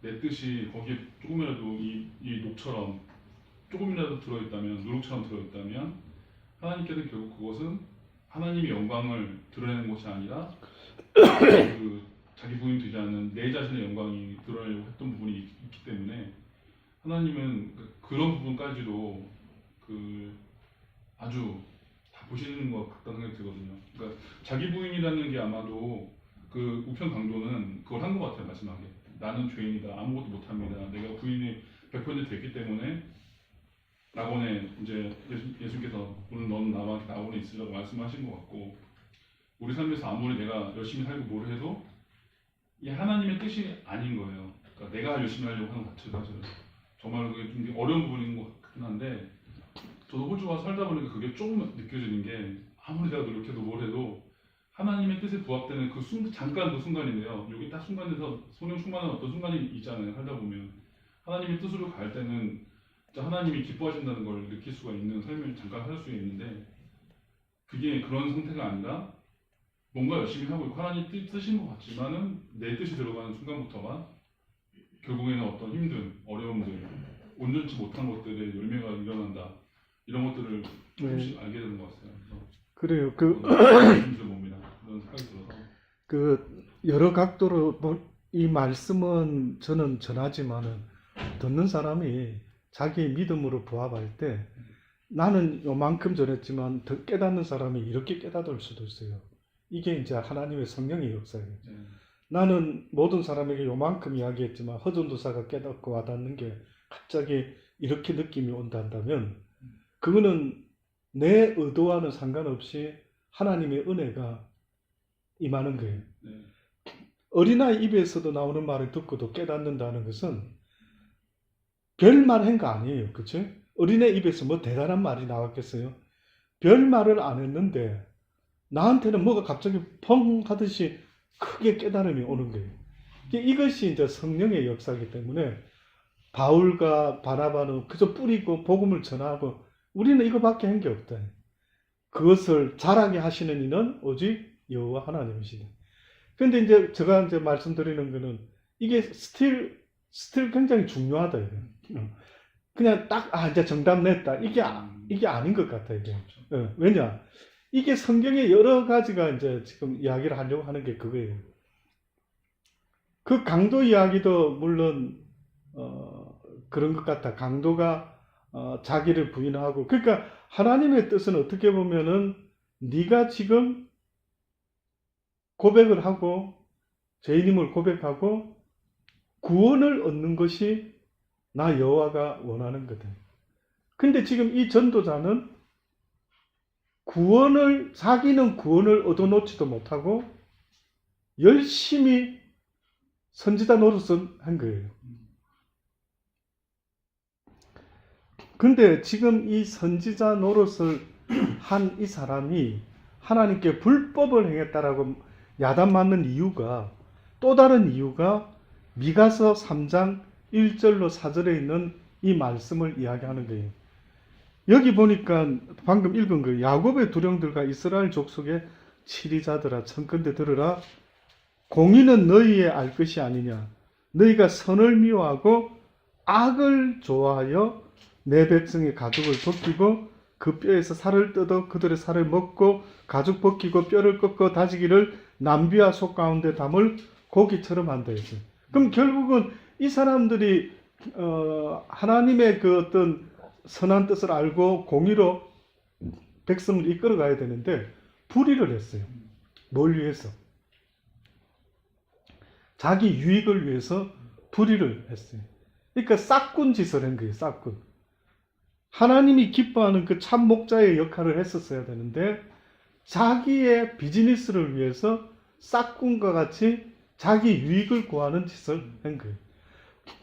Speaker 2: 내 뜻이 거기에 조금이라도 이 녹처럼 조금이라도 들어있다면, 누룩처럼 들어있다면 하나님께서 결국 그것은 하나님의 영광을 드러내는 것이 아니라 그 자기 부인 되지 않는 내 자신의 영광이 드러내려고 했던 부분이 있기 때문에 하나님은 그런 부분까지도 아주 다 보시는 것 같다는 생각이 들거든요. 그러니까 자기 부인이라는 게 아마도 그 우편 강도는 그걸 한 것 같아요. 마지막에 나는 죄인이다, 아무것도 못합니다, 내가 부인이 100% 됐기 때문에 낙원에 이제 예수님께서 오늘 너는 나와 낙원에 있으라고 말씀하신 것 같고, 우리 삶에서 아무리 내가 열심히 살고 뭘 해도 이 하나님의 뜻이 아닌 거예요. 그러니까 내가 열심히 하려고 하는 것 자체가 정말 그게 좀 어려운 부분인 것 같긴 한데, 저도 호주 와서 살다 보니까 그게 조금 느껴지는 게, 아무리 내가 노력해도 뭘 해도 하나님의 뜻에 부합되는 잠깐 그 순간인데요. 여기 딱 순간에서 성령 충만한 어떤 순간이 있잖아요. 살다 보면 하나님의 뜻으로 갈 때는 하나님이 기뻐하신다는 걸 느낄 수가 있는 삶을 잠깐 살 수 있는데, 그게 그런 상태가 아니라 뭔가 열심히 하고 있고 하나님 뜻인 것 같지만은 내 뜻이 들어가는 순간부터가 결국에는 어떤 힘든 어려움들, 온전치 못한 것들의 열매가 일어난다, 이런 것들을 조금씩 알게 되는 것 같아요.
Speaker 1: 그래요.
Speaker 2: 힘들 봅니다. 그런 생각이 들어서
Speaker 1: 여러 각도로 이 말씀은 저는 전하지만은 듣는 사람이 자기의 믿음으로 부합할 때 나는 요만큼 전했지만 더 깨닫는 사람이 이렇게 깨닫을 수도 있어요. 이게 이제 하나님의 성령의 역사예요. 나는 모든 사람에게 요만큼 이야기했지만 허전도사가 깨닫고 와닿는 게 갑자기 이렇게 느낌이 온다면 그거는 내 의도와는 상관없이 하나님의 은혜가 임하는 거예요. 어린아이 입에서도 나오는 말을 듣고도 깨닫는다는 것은 별말 한 거 아니에요. 그렇죠? 어린애 입에서 뭐 대단한 말이 나왔겠어요? 별 말을 안 했는데 나한테는 뭐가 갑자기 펑 하듯이 크게 깨달음이 오는 거예요. 이것이 이제 성령의 역사이기 때문에 바울과 바나바는 그저 뿌리고 복음을 전하고 우리는 이거밖에 한 게 없다. 그것을 잘하게 하시는 이는 오직 여호와 하나님이시다. 근데 이제 제가 이제 말씀드리는 거는 이게 스틸 굉장히 중요하다. 그냥 딱 이제 정답 냈다. 이게 아닌 것 같아. 이게. 왜냐? 이게 성경의 여러 가지가 이제 지금 이야기를 하려고 하는 게 그거예요. 그 강도 이야기도 물론 그런 것 같아. 강도가 자기를 부인하고, 그러니까 하나님의 뜻은 어떻게 보면은 네가 지금 고백을 하고 죄인임을 고백하고 구원을 얻는 것이 나 여호와가 원하는 거다. 근데 지금 이 전도자는 자기는 구원을 얻어놓지도 못하고 열심히 선지자 노릇을 한 거예요. 근데 지금 이 선지자 노릇을 한 이 사람이 하나님께 불법을 행했다라고 야단 맞는 이유가, 또 다른 이유가 미가서 3장 1절로 4절에 있는 이 말씀을 이야기하는 거예요. 여기 보니까 방금 읽은 거예요. 야곱의 두령들과 이스라엘 족속의 치리자들아, 청컨대 들으라. 공의는 너희의 알 것이 아니냐. 너희가 선을 미워하고 악을 좋아하여 내 백성의 가죽을 벗기고 그 뼈에서 살을 뜯어 그들의 살을 먹고 가죽 벗기고 뼈를 꺾어 다지기를 남비와 속 가운데 담을 고기처럼 한다 했어요. 그럼 결국은 이 사람들이 하나님의 그 어떤 선한 뜻을 알고 공의로 백성을 이끌어 가야 되는데 불의를 했어요. 뭘 위해서? 자기 유익을 위해서 불의를 했어요. 그러니까 싹군 짓을 한 거예요. 싹군. 하나님이 기뻐하는 그 참 목자의 역할을 했었어야 되는데 자기의 비즈니스를 위해서 싹군과 같이 자기 유익을 구하는 짓을 한 거예요.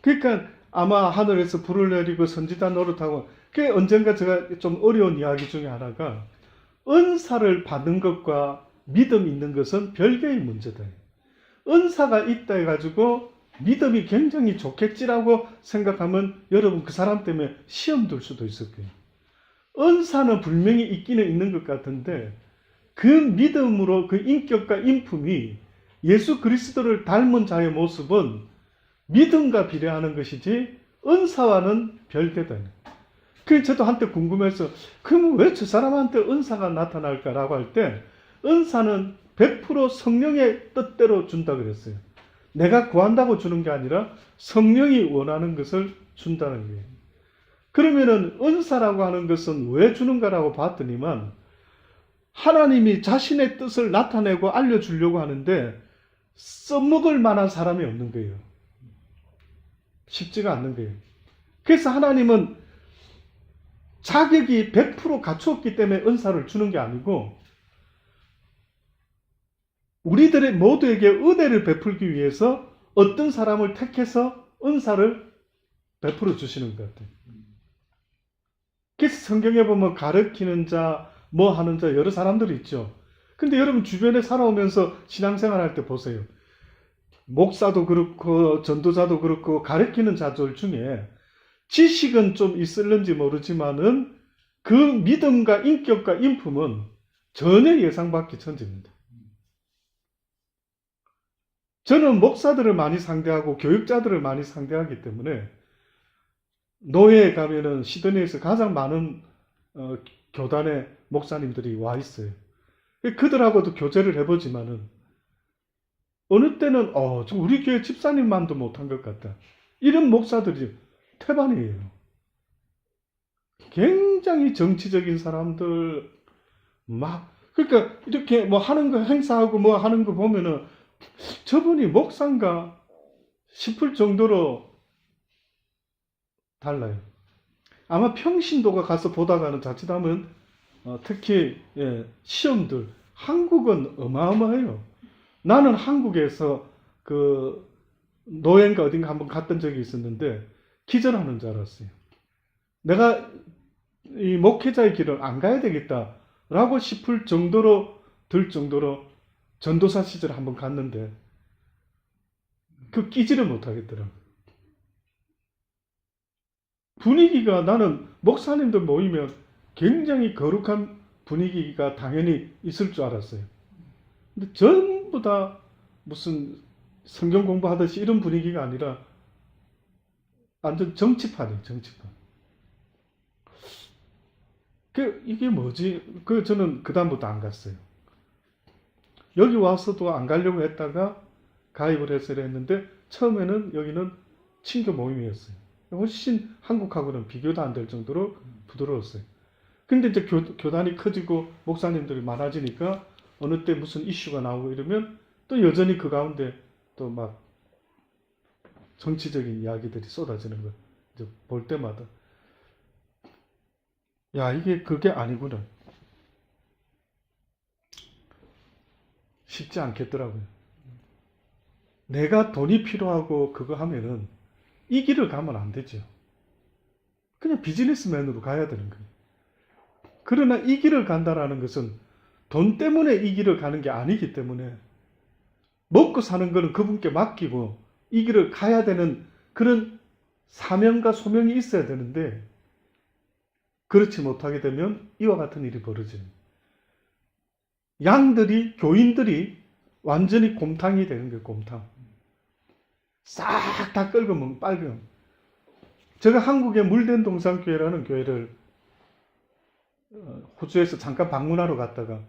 Speaker 1: 그러니까 아마 하늘에서 불을 내리고 선지자 노릇하고, 그게 언젠가 제가 좀 어려운 이야기 중에 하나가, 은사를 받는 것과 믿음 있는 것은 별개의 문제다. 은사가 있다 해가지고 믿음이 굉장히 좋겠지라고 생각하면 여러분 그 사람 때문에 시험 들 수도 있을 거예요. 은사는 분명히 있기는 있는 것 같은데 그 믿음으로 그 인격과 인품이 예수 그리스도를 닮은 자의 모습은 믿음과 비례하는 것이지 은사와는 별개다. 그래서 저도 한때 궁금해서, 그럼 왜 저 사람한테 은사가 나타날까라고 할 때, 은사는 100% 성령의 뜻대로 준다 그랬어요. 내가 구한다고 주는 게 아니라 성령이 원하는 것을 준다는 거예요. 그러면은 은사라고 하는 것은 왜 주는가라고 봤더니만 하나님이 자신의 뜻을 나타내고 알려주려고 하는데 써먹을 만한 사람이 없는 거예요. 쉽지가 않는 거예요. 그래서 하나님은 자격이 100% 갖추었기 때문에 은사를 주는 게 아니고 우리들의 모두에게 은혜를 베풀기 위해서 어떤 사람을 택해서 은사를 베풀어 주시는 것 같아요. 그래서 성경에 보면 가르치는 자, 뭐 하는 자 여러 사람들이 있죠. 근데 여러분 주변에 살아오면서 신앙생활 할 때 보세요. 목사도 그렇고 전도자도 그렇고 가르치는 자들 중에 지식은 좀 있을는지 모르지만은 그 믿음과 인격과 인품은 전혀 예상 밖의 천재입니다. 저는 목사들을 많이 상대하고 교육자들을 많이 상대하기 때문에 노예에 가면은 시드니에서 가장 많은 교단의 목사님들이 와 있어요. 그들하고도 교제를 해보지만은 어느 때는 우리 교회 집사님만도 못한 것 같다. 이런 목사들이 태반이에요. 굉장히 정치적인 사람들 그러니까 이렇게 뭐 하는 거 행사하고 뭐 하는 거 보면은 저분이 목사인가 싶을 정도로 달라요. 아마 평신도가 가서 보다가는 자칫하면 특히 시험들 한국은 어마어마해요. 나는 한국에서 그 노예인가 어딘가 한번 갔던 적이 있었는데 기절하는 줄 알았어요. 내가 이 목회자의 길을 안 가야 되겠다라고 싶을 정도로 전도사 시절에 한번 갔는데 그 끼지를 못하겠더라고요. 분위기가, 나는 목사님들 모이면 굉장히 거룩한 분위기가 당연히 있을 줄 알았어요. 근데 전부 다 무슨 성경 공부하듯이 이런 분위기가 아니라 완전 정치판이에요. 정치판. 이게 뭐지? 저는 그다음부터 안 갔어요. 여기 와서도 안 가려고 했다가 가입을 해서 했는데 처음에는 여기는 친교 모임이었어요. 훨씬 한국하고는 비교도 안 될 정도로 부드러웠어요. 근데 이제 교단이 커지고 목사님들이 많아지니까 어느 때 무슨 이슈가 나오고 이러면 또 여전히 그 가운데 또 막 정치적인 이야기들이 쏟아지는 거 이제 볼 때마다 야 이게 그게 아니구나 쉽지 않겠더라고요. 내가 돈이 필요하고 그거 하면은 이 길을 가면 안 되죠. 그냥 비즈니스맨으로 가야 되는 거예요. 그러나 이 길을 간다라는 것은 돈 때문에 이 길을 가는 게 아니기 때문에 먹고 사는 거는 그분께 맡기고 이 길을 가야 되는 그런 사명과 소명이 있어야 되는데 그렇지 못하게 되면 이와 같은 일이 벌어지는 양들이 교인들이 완전히 곰탕이 되는 거예요. 곰탕 싹 다 끓으면 빨금. 제가 한국의 물된동산교회라는 교회를 호주에서 잠깐 방문하러 갔다가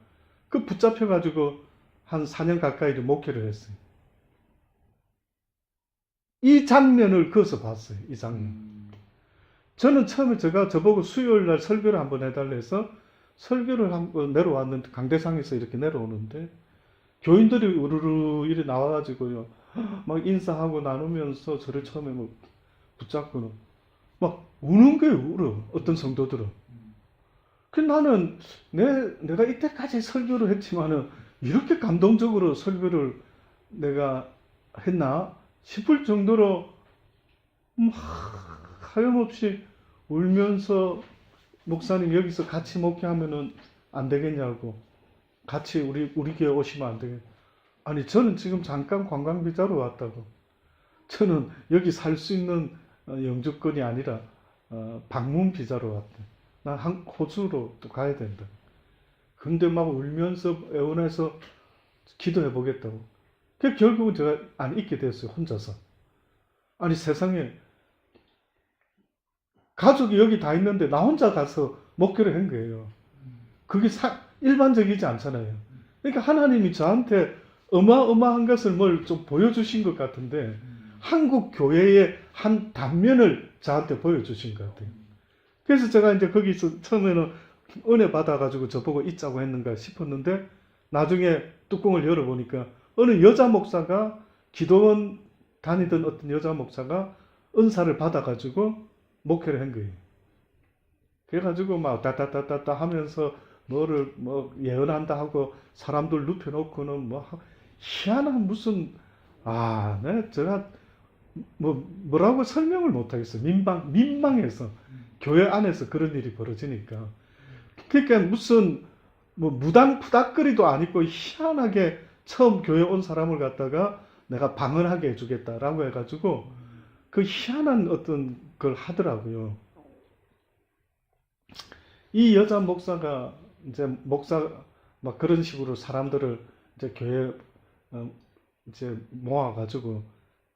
Speaker 1: 그 붙잡혀가지고 한 4년 가까이 목회를 했어요. 이 장면을 거기서 봤어요. 이 장면. 저는 처음에 제가 저보고 수요일 날 설교를 한번 해달라 해서 설교를 한번 내려왔는데 강대상에서 이렇게 내려오는데 교인들이 우르르 이리 나와가지고요. 막 인사하고 나누면서 저를 처음에 뭐 붙잡고는 막 우는 거예요. 울어. 어떤 성도들은. 그 나는 내가 이때까지 설교를 했지만은 이렇게 감동적으로 설교를 내가 했나 싶을 정도로 하염없이 울면서 목사님 여기서 같이 목회하면은 안 되겠냐고 같이 우리 교회 오시면 안 되겠냐. 아니 저는 지금 잠깐 관광비자로 왔다고. 저는 여기 살 수 있는 영주권이 아니라 방문 비자로 왔대. 난 호주로 또 가야 된다. 근데 막 울면서 애원해서 기도해 보겠다고. 그 결국은 제가 안 있게 됐어요. 혼자서. 아니 세상에 가족이 여기 다 있는데 나 혼자 가서 목회를 한 거예요. 그게 일반적이지 않잖아요. 그러니까 하나님이 저한테 어마어마한 것을 뭘 좀 보여주신 것 같은데 한국 교회의 한 단면을 저한테 보여주신 것 같아요. 그래서 제가 이제 거기서 처음에는 은혜 받아가지고 저보고 있자고 했는가 싶었는데 나중에 뚜껑을 열어보니까 어느 여자 목사가 기도원 다니던 어떤 여자 목사가 은사를 받아가지고 목회를 한 거예요. 그래가지고 막 따따따따따 하면서 뭐를 뭐 예언한다 하고 사람들 눕혀놓고는 뭐 희한한 무슨 제가 뭐라고 설명을 못하겠어요. 민망해서 교회 안에서 그런 일이 벌어지니까. 그러니까 무슨 뭐 무당푸닥거리도 아니고 희한하게 처음 교회 온 사람을 갖다가 내가 방언하게 해주겠다라고 해가지고 그 희한한 어떤 걸 하더라고요. 이 여자 목사가 이제 막 그런 식으로 사람들을 이제 교회 이제 모아가지고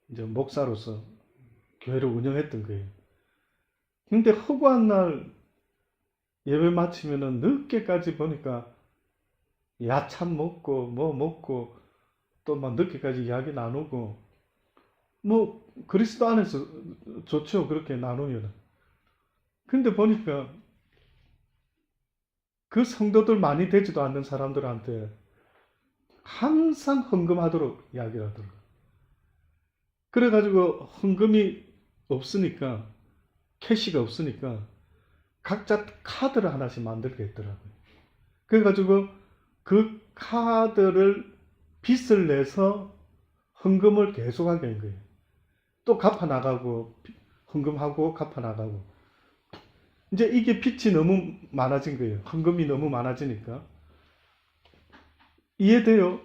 Speaker 1: 이제 목사로서 교회를 운영했던 거예요. 근데 허구한 날 예배 마치면은 늦게까지 보니까 야참 먹고 뭐 먹고 또 막 늦게까지 이야기 나누고 뭐 그리스도 안에서 좋죠. 그렇게 나누면. 근데 보니까 그 성도들 많이 되지도 않는 사람들한테 항상 헌금하도록 이야기를 하더라고요. 그래가지고 헌금이 없으니까 캐시가 없으니까 각자 카드를 하나씩 만들게 했더라고요. 그래가지고 그 카드를 빚을 내서 헌금을 계속하게 한 거예요. 또 갚아나가고 헌금하고 갚아나가고 이제 이게 빚이 너무 많아진 거예요. 헌금이 너무 많아지니까. 이해돼요?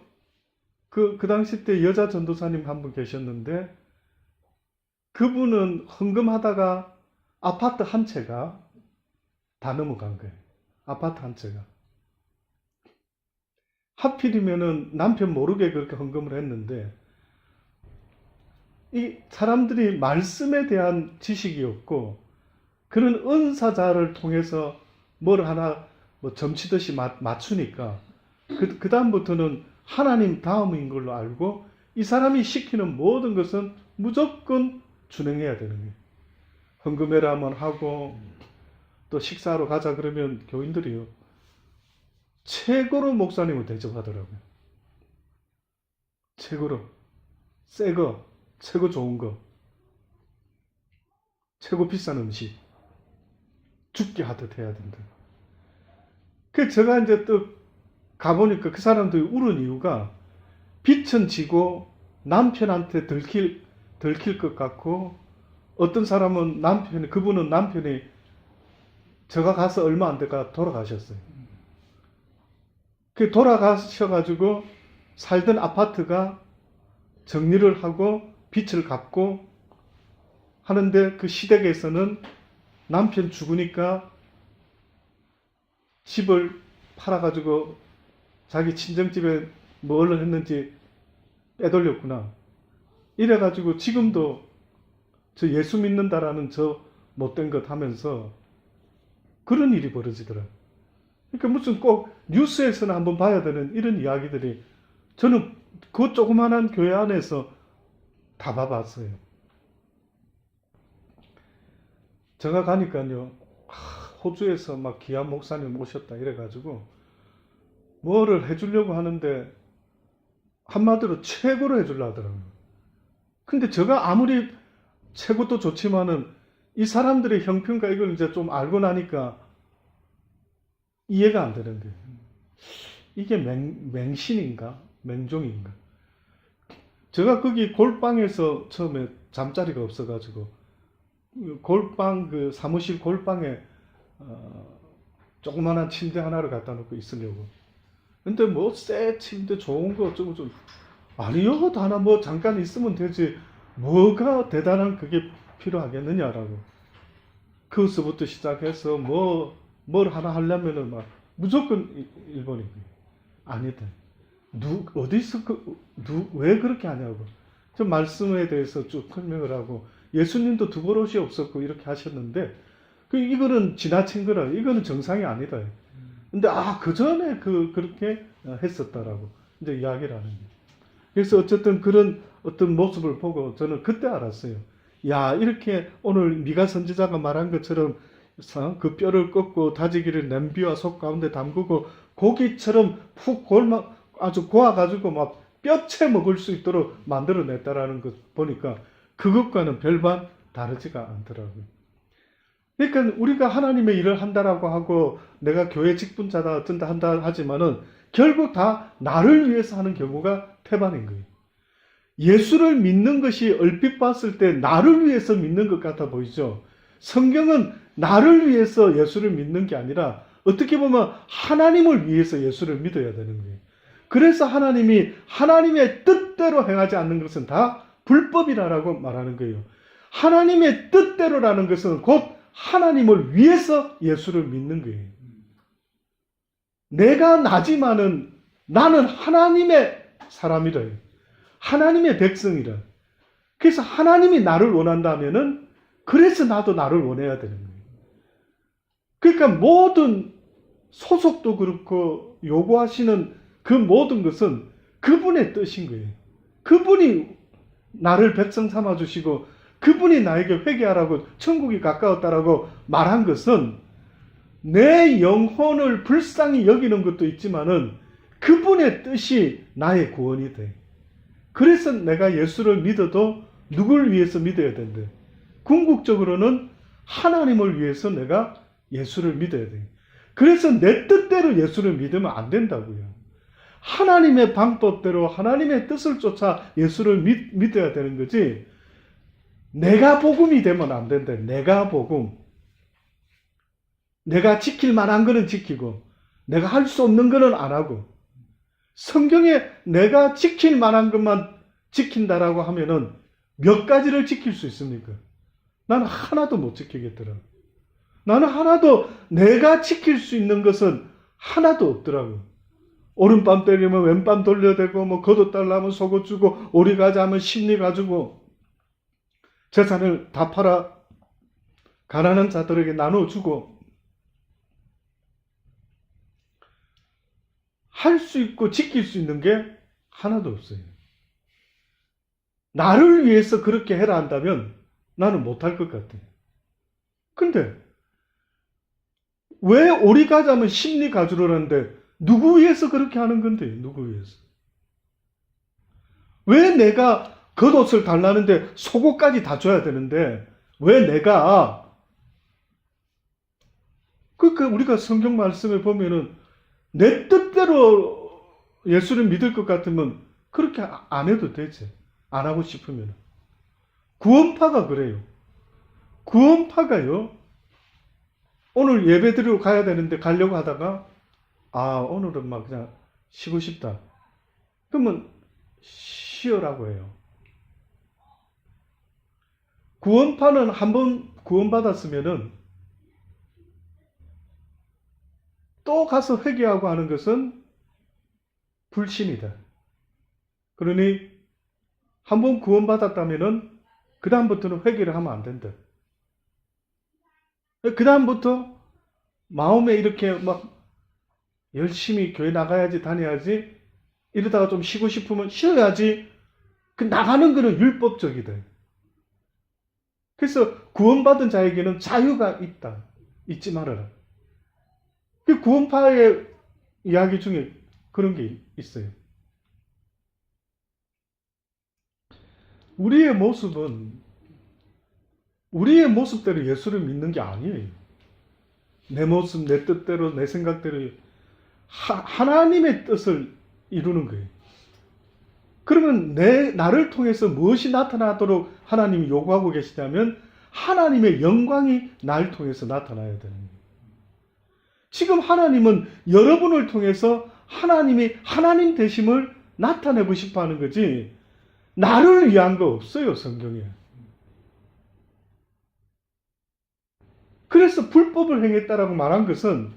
Speaker 1: 그 당시 때 여자 전도사님 한 분 계셨는데 그분은 헌금하다가 아파트 한 채가 다 넘어간 거예요. 아파트 한 채가. 하필이면은 남편 모르게 그렇게 헌금을 했는데 이 사람들이 말씀에 대한 지식이 없고 그런 은사자를 통해서 뭘 하나 뭐 점치듯이 맞추니까 그 다음부터는 하나님 다음인 걸로 알고 이 사람이 시키는 모든 것은 무조건 준행해야 되는 거예요. 헌금회를 한번 하고 또 식사하러 가자 그러면 교인들이요. 최고로 목사님을 대접하더라고요. 최고로. 새 거, 최고 좋은 거, 최고 비싼 음식 죽게 하듯 해야 된다. 그 제가 이제 또 가보니까 그 사람들이 울은 이유가 빚은 지고 남편한테 들킬 것 같고, 어떤 사람은 그분은 남편이 제가 가서 얼마 안 돼가 돌아가셨어요. 그 돌아가셔가지고 살던 아파트가 정리를 하고 빚을 갚고 하는데, 그 시댁에서는 남편 죽으니까 집을 팔아가지고 자기 친정집에 뭘 했는지 빼돌렸구나. 이래가지고 지금도 저 예수 믿는다라는 저 못된 것 하면서 그런 일이 벌어지더라. 그러니까 무슨 꼭 뉴스에서는 한번 봐야 되는 이런 이야기들이, 저는 그 조그만한 교회 안에서 다 봐봤어요. 제가 가니까요, 호주에서 막 귀한 목사님 오셨다 이래가지고 뭐를 해주려고 하는데 한마디로 최고로 해주려 하더라고요. 근데 제가 아무리 최고도 좋지만은 이 사람들의 형편과 이걸 이제 좀 알고 나니까 이해가 안 되는 거예요. 이게 맹신인가? 맹종인가? 제가 거기 골방에서 처음에 잠자리가 없어가지고 골방, 그 사무실 골방에 조그만한 침대 하나를 갖다 놓고 있으려고. 근데 뭐 새 침대 좋은 거 어쩌고 좀, 아니요, 하나 뭐 잠깐 있으면 되지 뭐가 대단한 그게 필요하겠느냐라고. 그것부터 시작해서 뭘 하나 하려면은 막 무조건 일본인 거예요. 아니다. 어디서 왜 그렇게 하냐고. 저 말씀에 대해서 쭉 설명을 하고, 예수님도 두 버릇이 없었고 이렇게 하셨는데, 이거는 지나친 거라, 이거는 정상이 아니다. 근데 그 전에 그렇게 했었다라고 이제 이야기를 하는 거예요. 그래서 어쨌든 그런 어떤 모습을 보고 저는 그때 알았어요. 야, 이렇게 오늘 미가 선지자가 말한 것처럼 그 뼈를 꺾고 다지기를 냄비와 속 가운데 담그고 고기처럼 푹 아주 고아가지고 막 뼈채 먹을 수 있도록 만들어냈다라는 것 보니까 그것과는 별반 다르지가 않더라고요. 그러니까 우리가 하나님의 일을 한다라고 하고 내가 교회 직분자다 어쩐다 한다 하지만은 결국 다 나를 위해서 하는 경우가 태반인 거예요. 예수를 믿는 것이 얼핏 봤을 때 나를 위해서 믿는 것 같아 보이죠. 성경은 나를 위해서 예수를 믿는 게 아니라 어떻게 보면 하나님을 위해서 예수를 믿어야 되는 거예요. 그래서 하나님이 하나님의 뜻대로 행하지 않는 것은 다 불법이라고 말하는 거예요. 하나님의 뜻대로라는 것은 곧 하나님을 위해서 예수를 믿는 거예요. 내가 나지만은 나는 하나님의 사람이라. 하나님의 백성이라. 그래서 하나님이 나를 원한다면은 그래서 나도 나를 원해야 되는 거예요. 그러니까 모든 소속도 그렇고 요구하시는 그 모든 것은 그분의 뜻인 거예요. 그분이 나를 백성 삼아주시고 그분이 나에게 회개하라고 천국이 가까웠다라고 말한 것은 내 영혼을 불쌍히 여기는 것도 있지만은 그분의 뜻이 나의 구원이 돼. 그래서 내가 예수를 믿어도 누굴 위해서 믿어야 된대? 궁극적으로는 하나님을 위해서 내가 예수를 믿어야 돼. 그래서 내 뜻대로 예수를 믿으면 안 된다고요. 하나님의 방법대로 하나님의 뜻을 쫓아 예수를 믿어야 되는 거지, 내가 복음이 되면 안 된다. 내가 복음. 내가 지킬 만한 거는 지키고 내가 할 수 없는 거는 안 하고, 성경에 내가 지킬 만한 것만 지킨다라고 하면은 몇 가지를 지킬 수 있습니까? 나는 하나도 못 지키겠더라. 나는 하나도 내가 지킬 수 있는 것은 하나도 없더라고. 오른밤 때리면 왼밤 돌려대고, 뭐 겉옷 달라면 속옷 주고, 오리 가자면 심리 가지고, 재산을 다 팔아 가난한 자들에게 나눠주고, 할 수 있고 지킬 수 있는 게 하나도 없어요. 나를 위해서 그렇게 해라 한다면 나는 못할 것 같아요. 근데 왜 오리 가자면 심리 가주라는데 누구 위해서 그렇게 하는 건데? 누구 위해서? 왜 내가 겉옷을 달라는데 속옷까지 다 줘야 되는데 왜 내가 그러니까 우리가 성경 말씀에 보면은 내 뜻대로 예수를 믿을 것 같으면 그렇게 안 해도 되지. 안 하고 싶으면. 구원파가 그래요. 구원파가요. 오늘 예배 드리러 가야 되는데 가려고 하다가 오늘은 막 그냥 쉬고 싶다. 그러면 쉬어라고 해요. 구원파는 한번 구원받았으면은 또 가서 회개하고 하는 것은 불신이다. 그러니 한번 구원받았다면은 그 다음부터는 회개를 하면 안 된다. 그 다음부터 마음에 이렇게 막 열심히 교회 나가야지 다녀야지 이러다가 좀 쉬고 싶으면 쉬어야지. 그 나가는 거는 율법적이다. 그래서 구원받은 자에게는 자유가 있다. 잊지 말아라. 그 구원파의 이야기 중에 그런 게 있어요. 우리의 모습은 우리의 모습대로 예수를 믿는 게 아니에요. 내 모습, 내 뜻대로, 내 생각대로 하나님의 뜻을 이루는 거예요. 그러면 나를 통해서 무엇이 나타나도록 하나님이 요구하고 계시냐면 하나님의 영광이 나를 통해서 나타나야 되는 거예요. 지금 하나님은 여러분을 통해서 하나님이 하나님 되심을 나타내고 싶어 하는 거지 나를 위한 거 없어요, 성경에. 그래서 불법을 행했다라고 말한 것은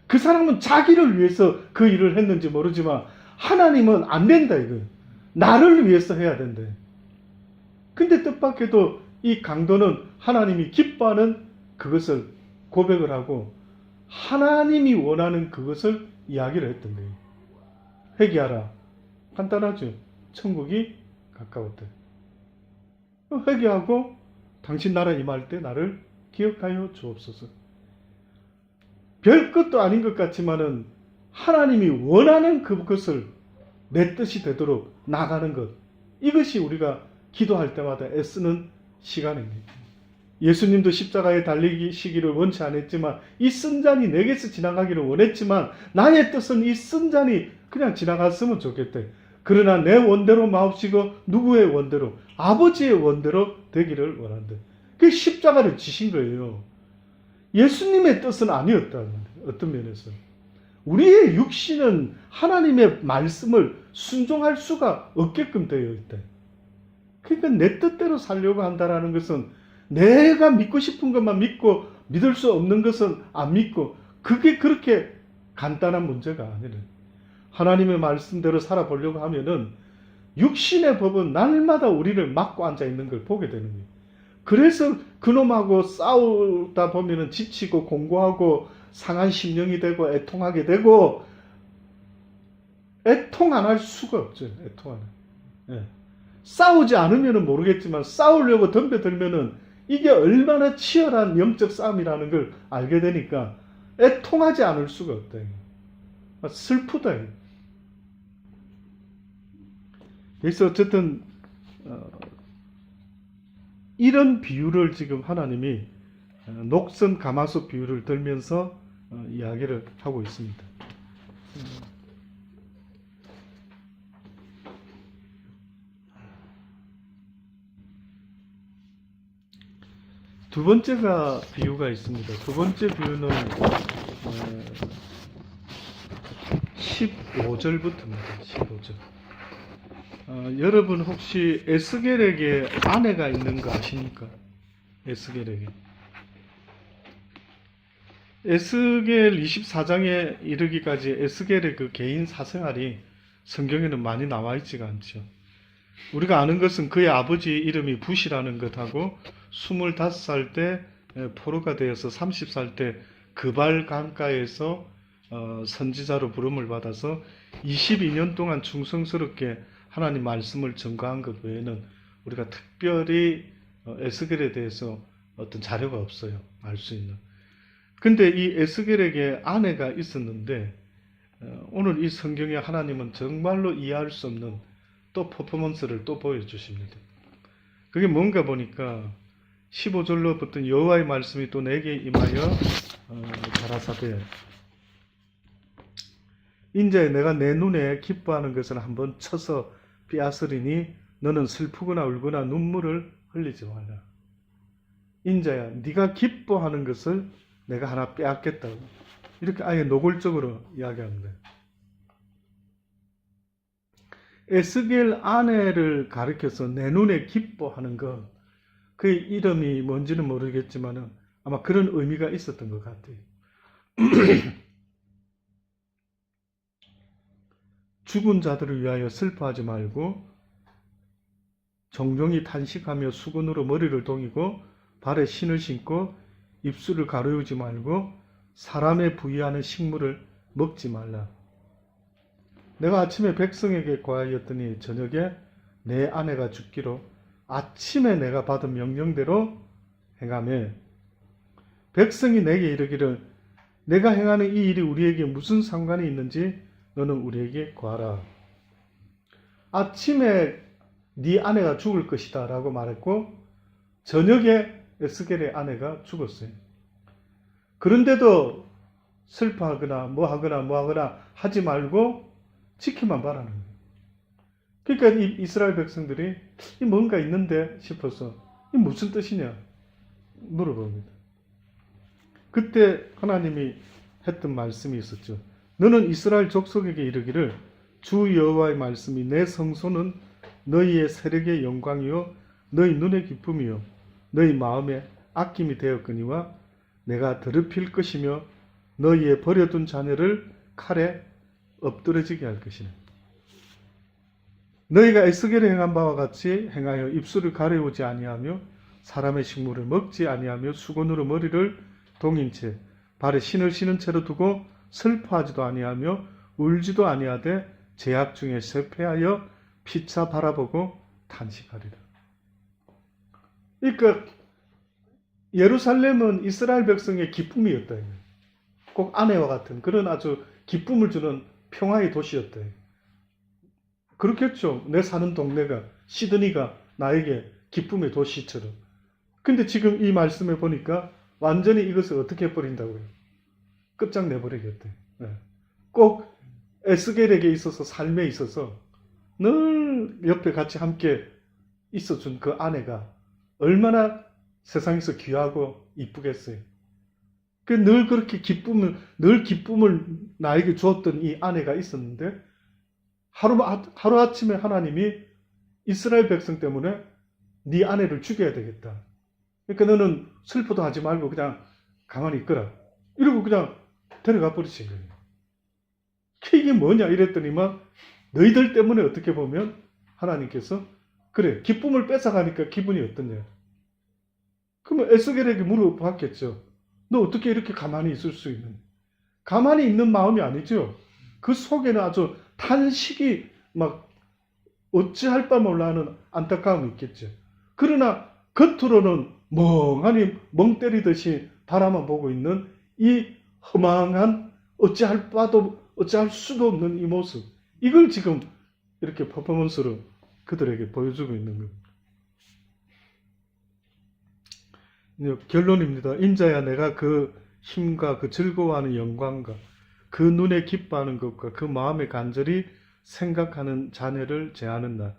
Speaker 1: 그 사람은 자기를 위해서 그 일을 했는지 모르지만 하나님은 안 된다 이거. 나를 위해서 해야 된다. 근데 뜻밖에도 이 강도는 하나님이 기뻐하는 그것을 고백을 하고 하나님이 원하는 그것을 이야기를 했던 거예요. 회개하라. 간단하죠. 천국이 가까웠다. 회개하고 당신 나라 임할 때 나를 기억하여 주옵소서. 별 것도 아닌 것 같지만은 하나님이 원하는 그것을 내 뜻이 되도록 나가는 것. 이것이 우리가 기도할 때마다 애쓰는 시간입니다. 예수님도 십자가에 달리시기를 원치 않았지만 이 쓴 잔이 내게서 지나가기를 원했지만 나의 뜻은 이 쓴 잔이 그냥 지나갔으면 좋겠대. 그러나 내 원대로 마옵시고 누구의 원대로? 아버지의 원대로 되기를 원한다. 그 십자가를 지신 거예요. 예수님의 뜻은 아니었다. 어떤 면에서. 우리의 육신은 하나님의 말씀을 순종할 수가 없게끔 되어 있다. 그러니까 내 뜻대로 살려고 한다는 것은 내가 믿고 싶은 것만 믿고 믿을 수 없는 것은 안 믿고 그게 그렇게 간단한 문제가 아니라 하나님의 말씀대로 살아보려고 하면은 육신의 법은 날마다 우리를 막고 앉아 있는 걸 보게 되는 거예요. 그래서 그놈하고 싸우다 보면은 지치고 공고하고 상한 심령이 되고 애통하게 되고 애통 안 할 수가 없죠. 애통 안 해. 예. 싸우지 않으면은 모르겠지만 싸우려고 덤벼들면은 이게 얼마나 치열한 영적 싸움이라는 걸 알게 되니까 애통하지 않을 수가 없다. 슬프다. 그래서 어쨌든 이런 비유를 지금 하나님이 녹슨 가마솥 비유를 들면서 이야기를 하고 있습니다. 두 번째가 비유가 있습니다. 두 번째 비유는 15절부터입니다. 15절. 여러분 혹시 에스겔에게 아내가 있는 거 아십니까? 에스겔에게. 에스겔 24장에 이르기까지 에스겔의 그 개인 사생활이 성경에는 많이 나와 있지가 않죠. 우리가 아는 것은 그의 아버지 이름이 붓이라는 것하고 25살 때 포로가 되어서 30살 때 그발 강가에서 선지자로 부름을 받아서 22년 동안 충성스럽게 하나님 말씀을 전가한 것 외에는 우리가 특별히 에스겔에 대해서 어떤 자료가 없어요. 알 수 있는. 근데 이 에스겔에게 아내가 있었는데 오늘 이 성경에 하나님은 정말로 이해할 수 없는 또 퍼포먼스를 또 보여주십니다. 그게 뭔가 보니까 15절로부터 여호와의 말씀이 또 내게 임하여 가라사대 인자에 내가 내 눈에 기뻐하는 것을 한번 쳐서 빼앗으리니 너는 슬프거나 울거나 눈물을 흘리지 말라. 인자야 네가 기뻐하는 것을 내가 하나 빼앗겠다고 이렇게 아예 노골적으로 이야기합니다. 에스겔 아내를 가리켜서 내 눈에 기뻐하는 것, 그의 이름이 뭔지는 모르겠지만 아마 그런 의미가 있었던 것 같아요. 죽은 자들을 위하여 슬퍼하지 말고 종종이 탄식하며 수건으로 머리를 동이고 발에 신을 신고 입술을 가로우지 말고 사람의 부의하는 식물을 먹지 말라. 내가 아침에 백성에게 고하였더니 저녁에 내 아내가 죽기로 아침에 내가 받은 명령대로 행하며 백성이 내게 이르기를 내가 행하는 이 일이 우리에게 무슨 상관이 있는지 너는 우리에게 고하라. 아침에 네 아내가 죽을 것이다 라고 말했고 저녁에 에스겔의 아내가 죽었어요. 그런데도 슬퍼하거나 뭐하거나 하지 말고 지켜만 바라는 거예요. 그러니까 이 이스라엘 백성들이 이 뭔가 있는데 싶어서 이 무슨 뜻이냐 물어봅니다. 그때 하나님이 했던 말씀이 있었죠. 너는 이스라엘 족속에게 이르기를 주 여호와의 말씀이 내 성소는 너희의 세력의 영광이요 너희 눈의 기쁨이요 너희 마음의 아낌이 되었거니와 내가 더럽힐 것이며 너희의 버려둔 자녀를 칼에 엎드러지게 할 것이네. 너희가 에스겔에 행한 바와 같이 행하여 입술을 가려우지 아니하며 사람의 식물을 먹지 아니하며 수건으로 머리를 동인 채 발에 신을 신은 채로 두고 슬퍼하지도 아니하며 울지도 아니하되 제약 중에 쇠폐하여 피차 바라보고 탄식하리라. 그러니까 예루살렘은 이스라엘 백성의 기쁨이었다. 꼭 아내와 같은 그런 아주 기쁨을 주는 평화의 도시였다. 그렇겠죠. 내 사는 동네가 시드니가 나에게 기쁨의 도시처럼. 근데 지금 이 말씀에 보니까 완전히 이것을 어떻게 해버린다고요? 끝장내버리겠대. 꼭 에스겔에게 있어서 삶에 있어서 늘 옆에 같이 함께 있어준 그 아내가 얼마나 세상에서 귀하고 이쁘겠어요. 늘 그렇게 늘 기쁨을 나에게 주었던 이 아내가 있었는데 하루아침에 하나님이 이스라엘 백성 때문에 네 아내를 죽여야 되겠다. 그러니까 너는 슬퍼도 하지 말고 그냥 가만히 있거라. 이러고 그냥 데려가 버리신 거예요. 이게 뭐냐 이랬더니만 너희들 때문에 어떻게 보면 하나님께서 그래 기쁨을 뺏어가니까 기분이 어떠냐. 그러면 에스겔에게 물어봤겠죠. 너 어떻게 이렇게 가만히 있을 수 있는? 가만히 있는 마음이 아니죠. 그 속에는 아주 탄식이 막 어찌할 바 몰라 하는 안타까움이 있겠죠. 그러나 겉으로는 멍하니 멍 때리듯이 바라만 보고 있는 이 허망한 어찌할 수도 없는 이 모습. 이걸 지금 이렇게 퍼포먼스로 그들에게 보여주고 있는 겁니다. 결론입니다. 인자야 내가 그 힘과 그 즐거워하는 영광과 그 눈에 기뻐하는 것과 그 마음에 간절히 생각하는 자녀를 제하는 날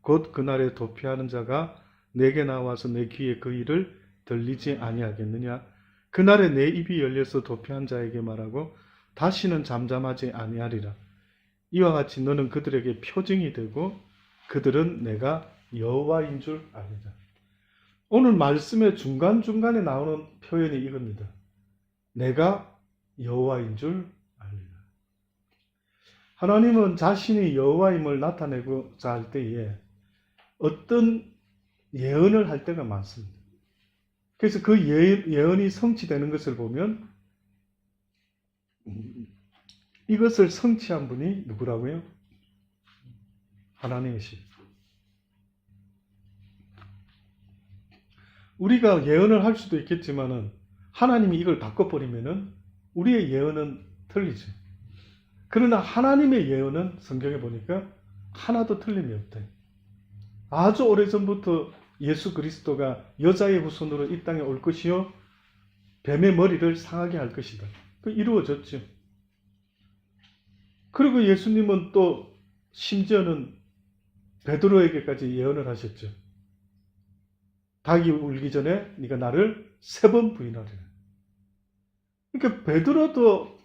Speaker 1: 곧 그날에 도피하는 자가 내게 나와서 내 귀에 그 일을 들리지 아니하겠느냐. 그날에 내 입이 열려서 도피한 자에게 말하고 다시는 잠잠하지 아니하리라. 이와 같이 너는 그들에게 표징이 되고 그들은 내가 여호와인 줄 아니라. 오늘 말씀의 중간중간에 나오는 표현이 이겁니다. 내가 여호와인 줄 알리라. 하나님은 자신이 여호와임을 나타내고자 할 때에 어떤 예언을 할 때가 많습니다. 그래서 그 예언이 성취되는 것을 보면 이것을 성취한 분이 누구라고요? 하나님이시. 우리가 예언을 할 수도 있겠지만은 하나님이 이걸 바꿔버리면은 우리의 예언은 틀리죠. 그러나 하나님의 예언은 성경에 보니까 하나도 틀림이 없다. 아주 오래전부터 예수 그리스도가 여자의 후손으로 이 땅에 올 것이요 뱀의 머리를 상하게 할 것이다. 그 이루어졌죠. 그리고 예수님은 또 심지어는 베드로에게까지 예언을 하셨죠. 닭이 울기 전에 네가 나를 3번 부인하리라. 그러니까 베드로도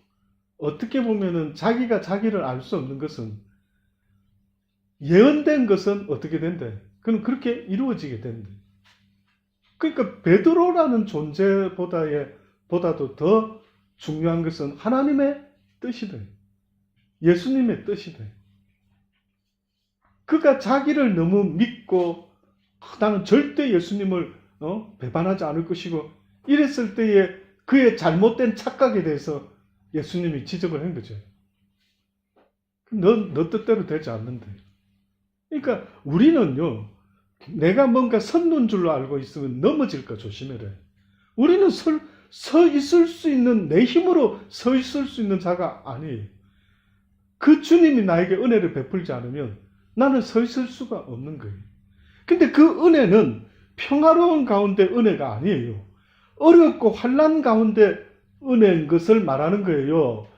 Speaker 1: 어떻게 보면은 자기가 자기를 알 수 없는 것은 예언된 것은 어떻게 된대? 그럼 그렇게 이루어지게 된대. 그러니까 베드로라는 존재보다도 더 중요한 것은 하나님의 뜻이다. 예수님의 뜻이다. 그가 자기를 너무 믿고 나는 절대 예수님을 배반하지 않을 것이고 이랬을 때에 그의 잘못된 착각에 대해서 예수님이 지적을 한 거죠. 너 뜻대로 되지 않는데. 그러니까 우리는요, 내가 뭔가 섰는 줄로 알고 있으면 넘어질까 조심해라. 우리는 서 있을 수 있는, 내 힘으로 서 있을 수 있는 자가 아니에요. 그 주님이 나에게 은혜를 베풀지 않으면 나는 서 있을 수가 없는 거예요. 근데 그 은혜는 평화로운 가운데 은혜가 아니에요. 어렵고 환난 가운데 은혜인 것을 말하는 거예요.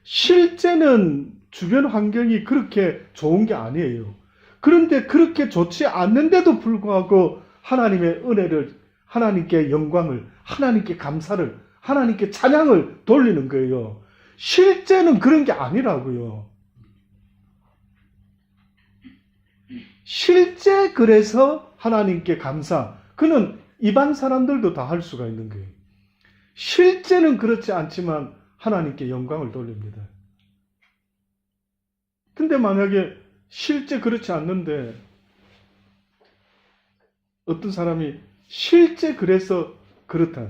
Speaker 1: 실제는 주변 환경이 그렇게 좋은 게 아니에요. 그런데 그렇게 좋지 않는데도 불구하고 하나님의 은혜를, 하나님께 영광을, 하나님께 감사를, 하나님께 찬양을 돌리는 거예요. 실제는 그런 게 아니라고요. 실제 그래서 하나님께 감사, 그는 일반 사람들도 다 할 수가 있는 거예요. 실제는 그렇지 않지만 하나님께 영광을 돌립니다. 근데 만약에 실제 그렇지 않는데 어떤 사람이 실제 그래서 그렇다.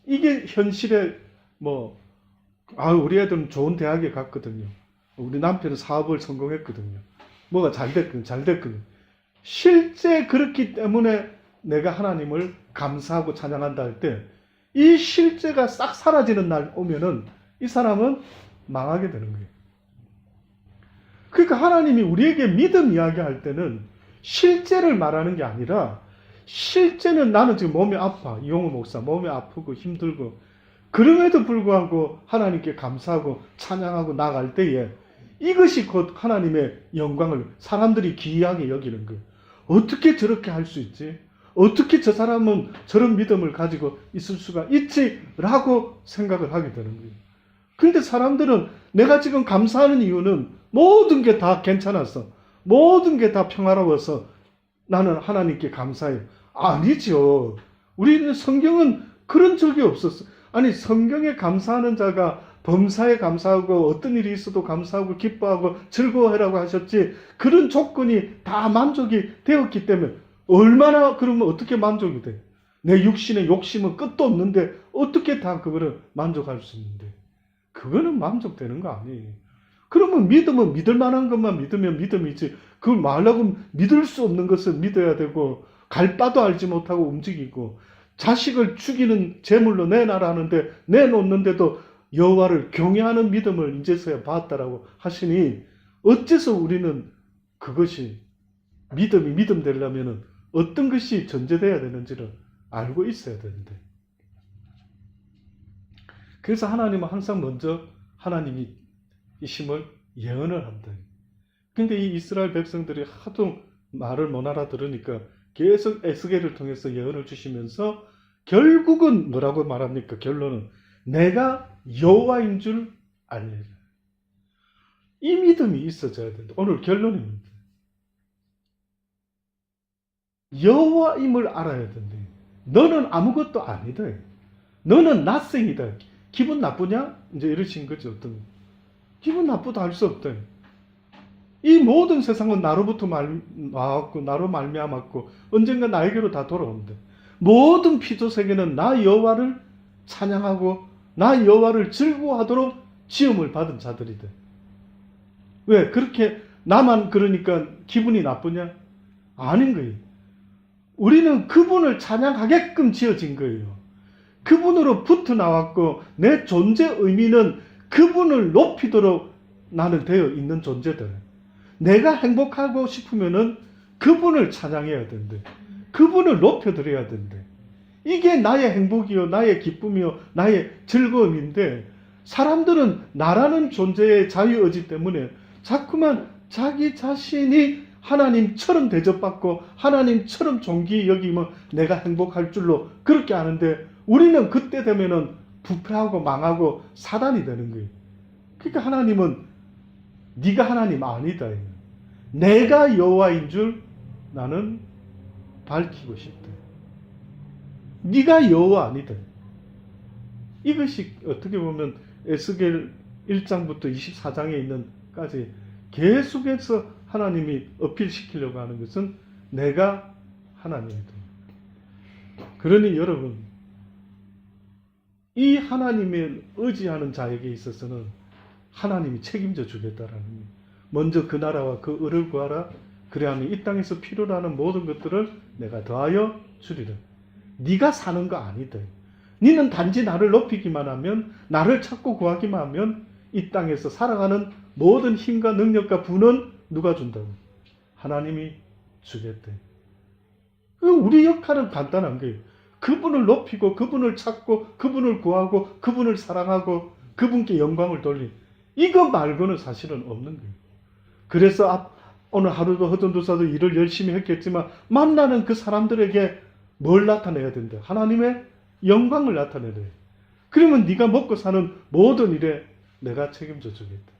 Speaker 1: 이게 현실에 우리 애들은 좋은 대학에 갔거든요. 우리 남편은 사업을 성공했거든요. 뭐가 잘 됐거든요. 실제 그렇기 때문에 내가 하나님을 감사하고 찬양한다 할 때 이 실제가 싹 사라지는 날 오면은 이 사람은 망하게 되는 거예요. 그러니까 하나님이 우리에게 믿음 이야기할 때는 실제를 말하는 게 아니라 실제는 나는 지금 몸이 아파. 이용우 목사 몸이 아프고 힘들고 그럼에도 불구하고 하나님께 감사하고 찬양하고 나갈 때에 이것이 곧 하나님의 영광을 사람들이 기이하게 여기는 거예요. 어떻게 저렇게 할 수 있지? 어떻게 저 사람은 저런 믿음을 가지고 있을 수가 있지? 라고 생각을 하게 되는 거예요. 그런데 사람들은 내가 지금 감사하는 이유는 모든 게 다 괜찮았어. 모든 게 다 평화로워서 나는 하나님께 감사해요. 아니죠. 우리는 성경은 그런 적이 없었어. 아니 성경에 감사하는 자가 범사에 감사하고 어떤 일이 있어도 감사하고 기뻐하고 즐거워하라고 하셨지 그런 조건이 다 만족이 되었기 때문에 얼마나 그러면 어떻게 만족이 돼? 내 육신의 욕심은 끝도 없는데 어떻게 다 그거를 만족할 수 있는데 그거는 만족되는 거 아니에요. 그러면 믿음은 믿을 만한 것만 믿으면 믿음이지 그걸 말하고 믿을 수 없는 것을 믿어야 되고 갈 바도 알지 못하고 움직이고 자식을 죽이는 제물로 내놔라 하는데 내놓는데도 여호와를 경외하는 믿음을 이제서야 봤다라고 하시니 어째서 우리는 그것이 믿음이 믿음 되려면 어떤 것이 전제되어야 되는지를 알고 있어야 되는데 그래서 하나님은 항상 먼저 하나님이 이심을 예언을 한다. 근데 이 이스라엘 백성들이 하도 말을 못 알아들으니까 계속 에스겔을 통해서 예언을 주시면서 결국은 뭐라고 말합니까? 결론은 내가 여호와인 줄 알리라. 이 믿음이 있어져야 된다. 오늘 결론입니다. 여호와임을 알아야 된다. 너는 아무것도 아니다. 너는 낯생이다. 기분 나쁘냐? 이제 이러신 거죠. 어떤 기분 나쁘다 할 수 없다. 이 모든 세상은 나로부터 나왔고 나로 말미암았고 언젠가 나에게로 다 돌아온다. 모든 피조 세계는 나 여호와를 찬양하고 나 여호와를 즐거워하도록 지음을 받은 자들이다. 왜? 그렇게 나만 그러니까 기분이 나쁘냐? 아닌 거예요. 우리는 그분을 찬양하게끔 지어진 거예요. 그분으로 붙어 나왔고 내 존재 의미는 그분을 높이도록 나는 되어 있는 존재다. 내가 행복하고 싶으면은 그분을 찬양해야 된대. 그분을 높여드려야 된대. 이게 나의 행복이요, 나의 기쁨이요, 나의 즐거움인데, 사람들은 나라는 존재의 자유의지 때문에 자꾸만 자기 자신이 하나님처럼 대접받고 하나님처럼 존귀 여기면 내가 행복할 줄로 그렇게 아는데, 우리는 그때 되면은 부패하고 망하고 사단이 되는 거예요. 그러니까 하나님은 네가 하나님 아니다. 내가 여호와인 줄 나는 밝히고 싶다. 네가 여호와 아니다. 이것이 어떻게 보면 에스겔 1장부터 24장에 있는까지 계속해서 하나님이 어필시키려고 하는 것은 내가 하나님이다. 그러니 여러분, 이 하나님을 의지하는 자에게 있어서는 하나님이 책임져 주겠다라는 거예요. 먼저 그 나라와 그 의를 구하라. 그래야면 이 땅에서 필요로 하는 모든 것들을 내가 더하여 주리라. 네가 사는 거 아니다. 너는 단지 나를 높이기만 하면, 나를 찾고 구하기만 하면 이 땅에서 살아가는 모든 힘과 능력과 부는 누가 준다고? 하나님이 주겠대. 우리 역할은 간단한 거예요. 그분을 높이고 그분을 찾고 그분을 구하고 그분을 사랑하고 그분께 영광을 돌리는, 이거 말고는 사실은 없는 거예요. 그래서 오늘 하루도 허전도사도 일을 열심히 했겠지만 만나는 그 사람들에게 뭘 나타내야 된다? 하나님의 영광을 나타내야 돼. 그러면 네가 먹고 사는 모든 일에 내가 책임져 주겠다.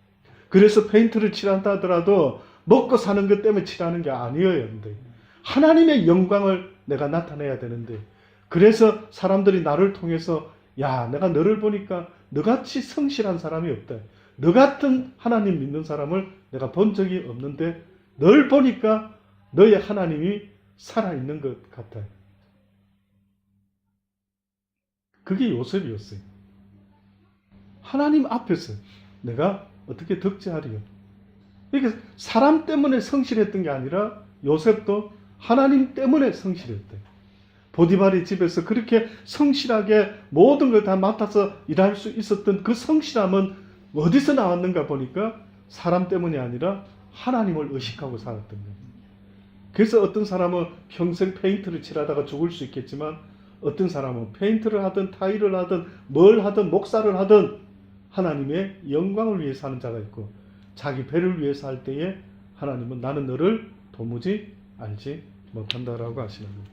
Speaker 1: 그래서 페인트를 칠한다 하더라도 먹고 사는 것 때문에 칠하는 게 아니어야 한대. 하나님의 영광을 내가 나타내야 되는데, 그래서 사람들이 나를 통해서 야, 내가 너를 보니까 너같이 성실한 사람이 없다. 너 같은 하나님 믿는 사람을 내가 본 적이 없는데 널 보니까 너의 하나님이 살아있는 것 같아. 그게 요셉이었어요. 하나님 앞에서 내가 어떻게 덕지하리요. 그러니까 사람 때문에 성실했던 게 아니라 요셉도 하나님 때문에 성실했대. 보디발의 집에서 그렇게 성실하게 모든 걸 다 맡아서 일할 수 있었던 그 성실함은 어디서 나왔는가 보니까 사람 때문이 아니라 하나님을 의식하고 살았던 거예요. 그래서 어떤 사람은 평생 페인트를 칠하다가 죽을 수 있겠지만, 어떤 사람은 페인트를 하든 타일을 하든 뭘 하든 목사를 하든 하나님의 영광을 위해서 하는 자가 있고, 자기 배를 위해서 할 때에 하나님은 나는 너를 도무지 알지 못한다라고 하시는 거예요.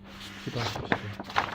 Speaker 1: 기도하십시오.